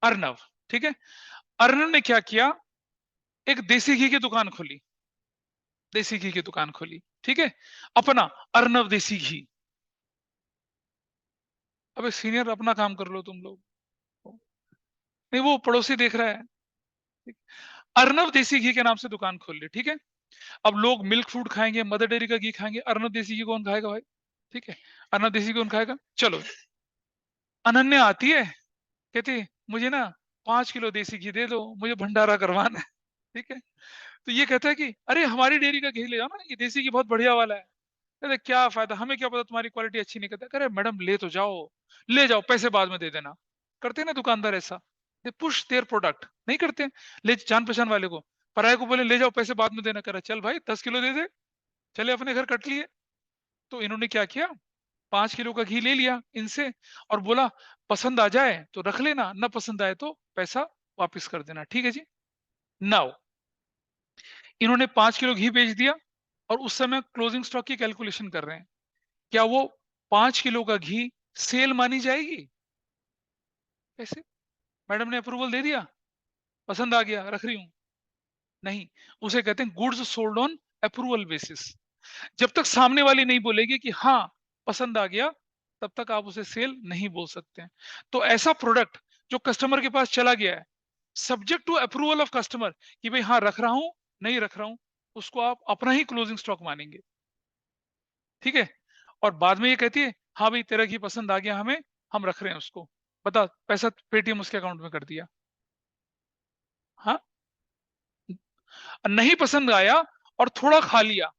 A: अर्नव। ठीक है। अर्नव ने क्या किया, एक देसी घी की दुकान खोली, देसी घी की दुकान खोली। ठीक है, अपना अर्नव देसी घी। अबे सीनियर, अपना काम कर लो तुम लोग। नहीं, वो पड़ोसी देख रहा है। ठीक। अर्नव देसी घी के नाम से दुकान खोल ली। ठीक है। अब लोग मिल्क फूड खाएंगे, मदर डेयरी का घी खाएंगे, अर्नव देसी घी कौन खाएगा भाई? ठीक है, अर्नव देसी कौन खाएगा? चलो, अनन्या आती है, कहती है, मुझे ना 5 किलो देसी घी दे दो, मुझे भंडारा करवाना है। ठीक है। तो ये कहता है कि अरे हमारी डेयरी का घी ले जाओ ना, ये देसी घी बहुत बढ़िया वाला है। कहते क्या फायदा, हमें क्या पता तुम्हारी क्वालिटी अच्छी नहीं। कहता अरे मैडम ले तो जाओ, ले जाओ, पैसे बाद में दे देना। करते हैं ना दुकानदार ऐसा, दे पुश देयर प्रोडक्ट। नहीं करते हैं? ले जान पहचान वाले को, पराये को बोले ले जाओ, पैसे बाद में देना। करा चल भाई 10 किलो दे दे, चले अपने घर कट लिए। तो इन्होंने क्या किया, 5 किलो का घी ले लिया इनसे, और बोला पसंद आ जाए तो रख लेना, ना पसंद आए तो पैसा वापस कर देना। ठीक है जी। नाउ इन्होंने 5 किलो घी बेच दिया, और उस समय क्लोजिंग स्टॉक की कैलकुलेशन कर रहे हैं। क्या वो 5 किलो का घी सेल मानी जाएगी? कैसे? मैडम ने अप्रूवल दे दिया, पसंद आ गया, रख रही हूं। नहीं, उसे कहते हैं goods sold on approval basis. जब तक सामने वाली नहीं बोलेगी कि हाँ पसंद आ गया, तब तक आप उसे सेल नहीं बोल सकते हैं। तो ऐसा प्रोडक्ट जो कस्टमर के पास चला गया है, subject to approval of customer, कि भाई हाँ रख रहा हूं, नहीं रख रहा हूं, उसको आप अपना ही क्लोजिंग स्टॉक मानेंगे। ठीक है। और बाद में ये कहती है हाँ भाई तेरा घी पसंद आ गया हमें, हम रख रहे हैं उसको, बता पैसा पेटीएम उसके अकाउंट में कर दिया। हाँ, नहीं पसंद आया और थोड़ा खा लिया,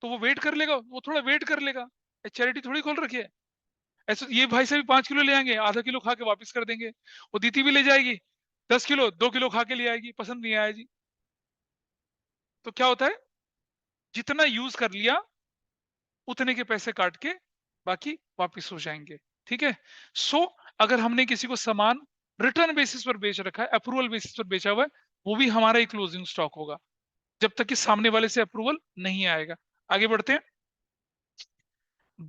A: तो वो वेट कर लेगा, वो थोड़ा वेट कर लेगा। चैरिटी थोड़ी खोल रखी है। ऐसे ये भाई से भी 5 किलो ले आएंगे, आधा किलो खा के वापस कर देंगे। वो दीदी भी ले जाएगी 10 किलो, 2 किलो खा के ले आएगी, पसंद नहीं आया जी। तो क्या होता है, जितना यूज कर लिया उतने के पैसे काट के बाकी वापस हो जाएंगे। ठीक है। सो अगर हमने किसी को सामान रिटर्न बेसिस पर बेच रखा है, अप्रूवल बेसिस पर बेचा हुआ है, वो भी हमारा ही क्लोजिंग स्टॉक होगा, जब तक कि सामने वाले से अप्रूवल नहीं आएगा। आगे बढ़ते हैं।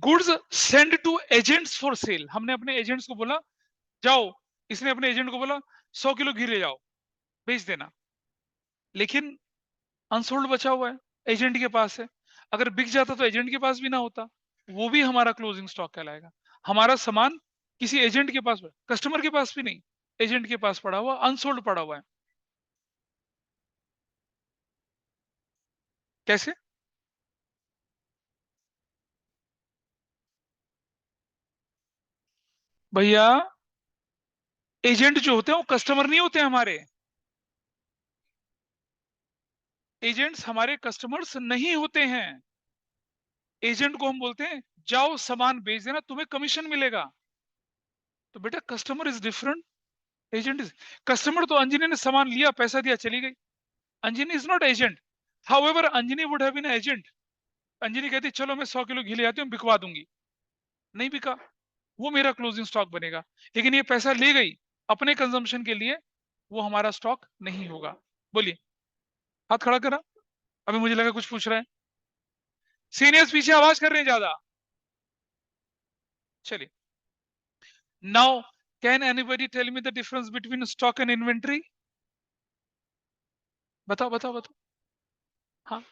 A: Goods send to agents for sale. हमने अपने एजेंट्स को बोला जाओ, इसने अपने एजेंट को बोला 100 किलो घी ले जाओ, बेच देना, लेकिन अनसोल्ड बचा हुआ है, एजेंट के पास है। अगर बिक जाता तो एजेंट के पास भी ना होता, वो भी हमारा क्लोजिंग स्टॉक कहलाएगा। हमारा सामान किसी एजेंट के पास, कस्टमर के पास भी नहीं, एजेंट के पास पड़ा हुआ, अनसोल्ड पड़ा हुआ है। कैसे? भैया एजेंट जो होते हैं वो कस्टमर नहीं होते हमारे, एजेंट्स हमारे कस्टमर्स नहीं होते हैं। एजेंट को हम बोलते हैं जाओ सामान बेच देना, तुम्हें कमीशन मिलेगा। तो बेटा customer is different, agent is. Customer तो अंजनी ने सामान लिया, पैसा दिया, चली गई। Anjani is not agent. However Anjani would have been agent, Anjani कहती चलो मैं 100 किलो घी ले आती हूँ, बिकवा दूंगी, नहीं बिका, वो मेरा क्लोजिंग स्टॉक बनेगा। लेकिन ये पैसा ले गई अपने कंजम्पशन के लिए, वो हमारा स्टॉक नहीं होगा। बोलिए, हाथ खड़ा करा। अभी मुझे लगा कुछ पूछ रहा है, सीनियर्स पीछे आवाज कर रहे हैं ज्यादा। चलिए, now can anybody tell me the difference between stock and inventory? बताओ बताओ बताओ। हाँ,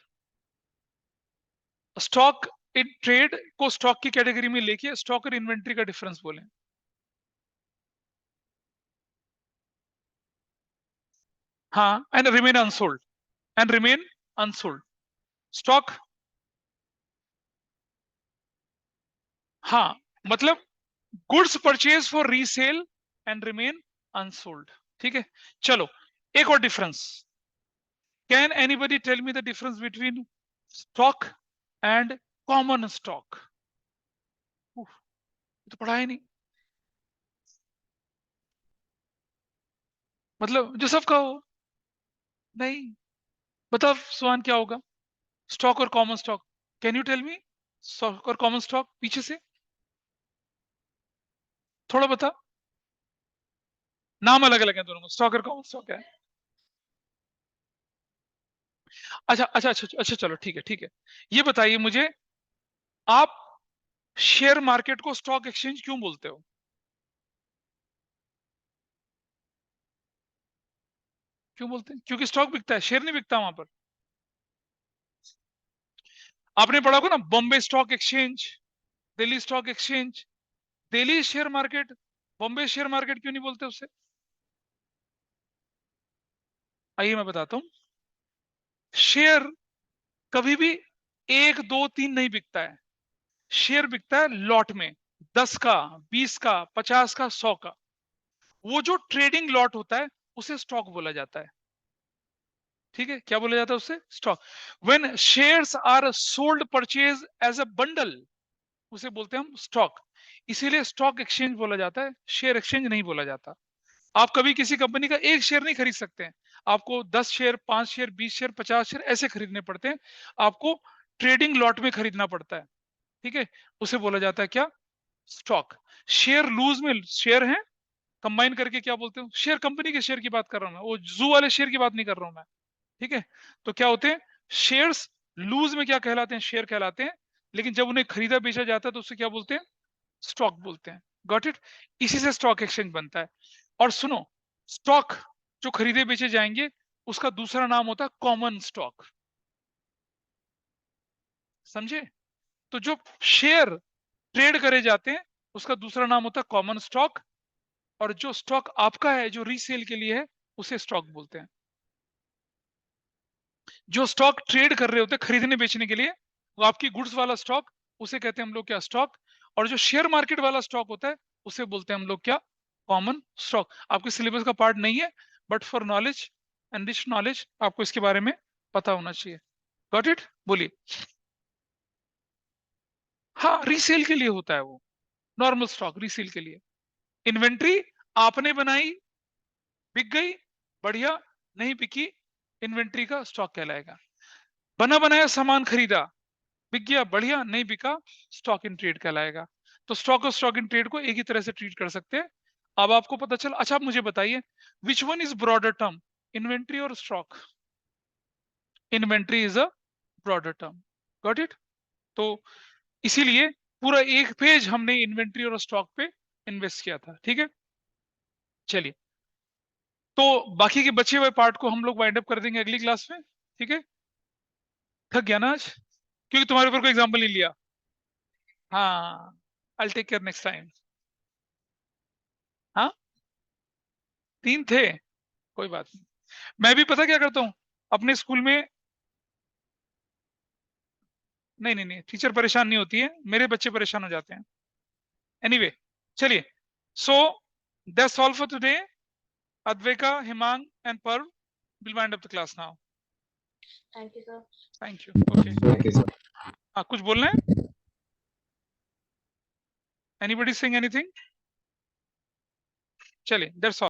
A: स्टॉक इन ट्रेड को स्टॉक की कैटेगरी में लेके स्टॉक और इन्वेंट्री का डिफरेंस बोले। हाँ, and remain unsold, and remain unsold. Stock, हाँ, मतलब goods purchase for resale and remain unsold. ठीक है, चलो एक और difference. Can anybody tell me the difference between stock and common stock? तो पढ़ा ही नहीं, मतलब जो सबका हो। नहीं, बताओ सुहान क्या होगा स्टॉक और common stock? Can you tell me stock और कॉमन स्टॉक पीछे से थोड़ा बता। नाम अलग अलग है दोनों में, स्टॉक और कॉमन स्टॉक है। अच्छा अच्छा अच्छा अच्छा, चलो ठीक है ठीक है। ये बताइए मुझे, आप शेयर मार्केट को स्टॉक एक्सचेंज क्यों बोलते हो? क्यों बोलते हैं? क्योंकि स्टॉक बिकता है, शेयर नहीं बिकता वहां पर। आपने पढ़ा होगा ना, Bombay stock exchange, Delhi stock exchange, Delhi share market, Bombay share market क्यों नहीं बोलते उसे? आइए मैं बताता हूं। शेयर कभी भी 1 2 3 नहीं बिकता है, शेयर बिकता है लॉट में, 10 का, 20 का, 50 का, 100 का। वो जो ट्रेडिंग लॉट होता है उसे स्टॉक बोला जाता है। ठीक है, क्या बोला जाता है उससे? Stock. When shares are sold purchase as a bundle, उसे बोलते हैं हम स्टॉक। इसीलिए स्टॉक एक्सचेंज बोला जाता है, शेयर एक्सचेंज नहीं बोला जाता। आप कभी किसी कंपनी का एक शेयर नहीं खरीद सकते हैं, आपको 10 शेयर, 5 शेयर, 20 शेयर, 50 शेयर ऐसे खरीदने पड़ते हैं। आपको ट्रेडिंग लॉट में खरीदना पड़ता है। ठीक है, उसे बोला जाता है क्या? स्टॉक। शेयर लूज में शेयर है, कंबाइन करके क्या बोलते हो? शेयर, कंपनी के शेयर की बात कर रहा हूं मैं, वो जू वाले शेयर की बात नहीं कर रहा हूं मैं। ठीक है, तो क्या होते हैं शेयर्स? लूज में क्या कहलाते हैं? शेयर कहलाते हैं। लेकिन जब उन्हें खरीदा बेचा जाता है तो उसे क्या बोलते हैं? स्टॉक बोलते हैं। Got it? इसी से स्टॉक एक्सचेंज बनता है। और सुनो, स्टॉक जो खरीदे बेचे जाएंगे उसका दूसरा नाम होता है कॉमन स्टॉक। समझे? तो जो शेयर ट्रेड करे जाते हैं उसका दूसरा नाम होता है कॉमन स्टॉक, और जो स्टॉक आपका है जो रीसेल के लिए है उसे स्टॉक बोलते हैं। जो स्टॉक ट्रेड कर रहे होते हैं खरीदने बेचने के लिए, वो आपकी गुड्स वाला स्टॉक, उसे कहते हैं हम लोग क्या? स्टॉक। और जो शेयर मार्केट वाला स्टॉक होता है उसे बोलते हैं हम लोग क्या? Common stock. आपके सिलेबस का पार्ट नहीं है, but for knowledge, enrich knowledge, आपको इसके बारे में पता होना चाहिए। Got it? बोलिए। हाँ, रीसेल के लिए होता है वो, नॉर्मल स्टॉक रीसेल के लिए। इन्वेंट्री आपने बनाई, बिक गई, बढ़िया, नहीं बिकी, इन्वेंट्री का स्टॉक कहलाएगा। बना बनाया सामान खरीदा, बिक गया, बढ़िया, नहीं बिका, स्टॉक इन ट्रेड कहलाएगा। तो स्टॉक और स्टॉक इन ट्रेड को एक ही तरह से ट्रीट कर सकते हैं। अब आपको पता चला। अच्छा, आप मुझे बताइए, which one is broader term, inventory और stock? Inventory is a broader term. Got it? तो इसीलिए पूरा एक पेज हमने इन्वेंट्री और स्टॉक पे इन्वेस्ट किया था। ठीक है, चलिए, तो बाकी के बचे हुए पार्ट को हम लोग वाइंड अप कर देंगे अगली क्लास में। ठीक है, थक गया ना आज, क्योंकि तुम्हारे ऊपर कोई एग्जाम्पल नहीं लिया। हाँ, I take care next time. हाँ, 3 थे, कोई बात नहीं। मैं भी पता क्या करता हूँ अपने स्कूल में, नहीं नहीं नहीं, टीचर परेशान नहीं होती है, मेरे बच्चे परेशान हो जाते हैं। एनीवे, चलिए, so that's all for today. Advaika, Himang and Parv will wind up the class now.
B: Thank you sir.
A: Thank you. Okay,
C: thank you sir.
A: हाँ, कुछ बोलना है? Anybody saying anything? चलिए, दैट्स ऑल।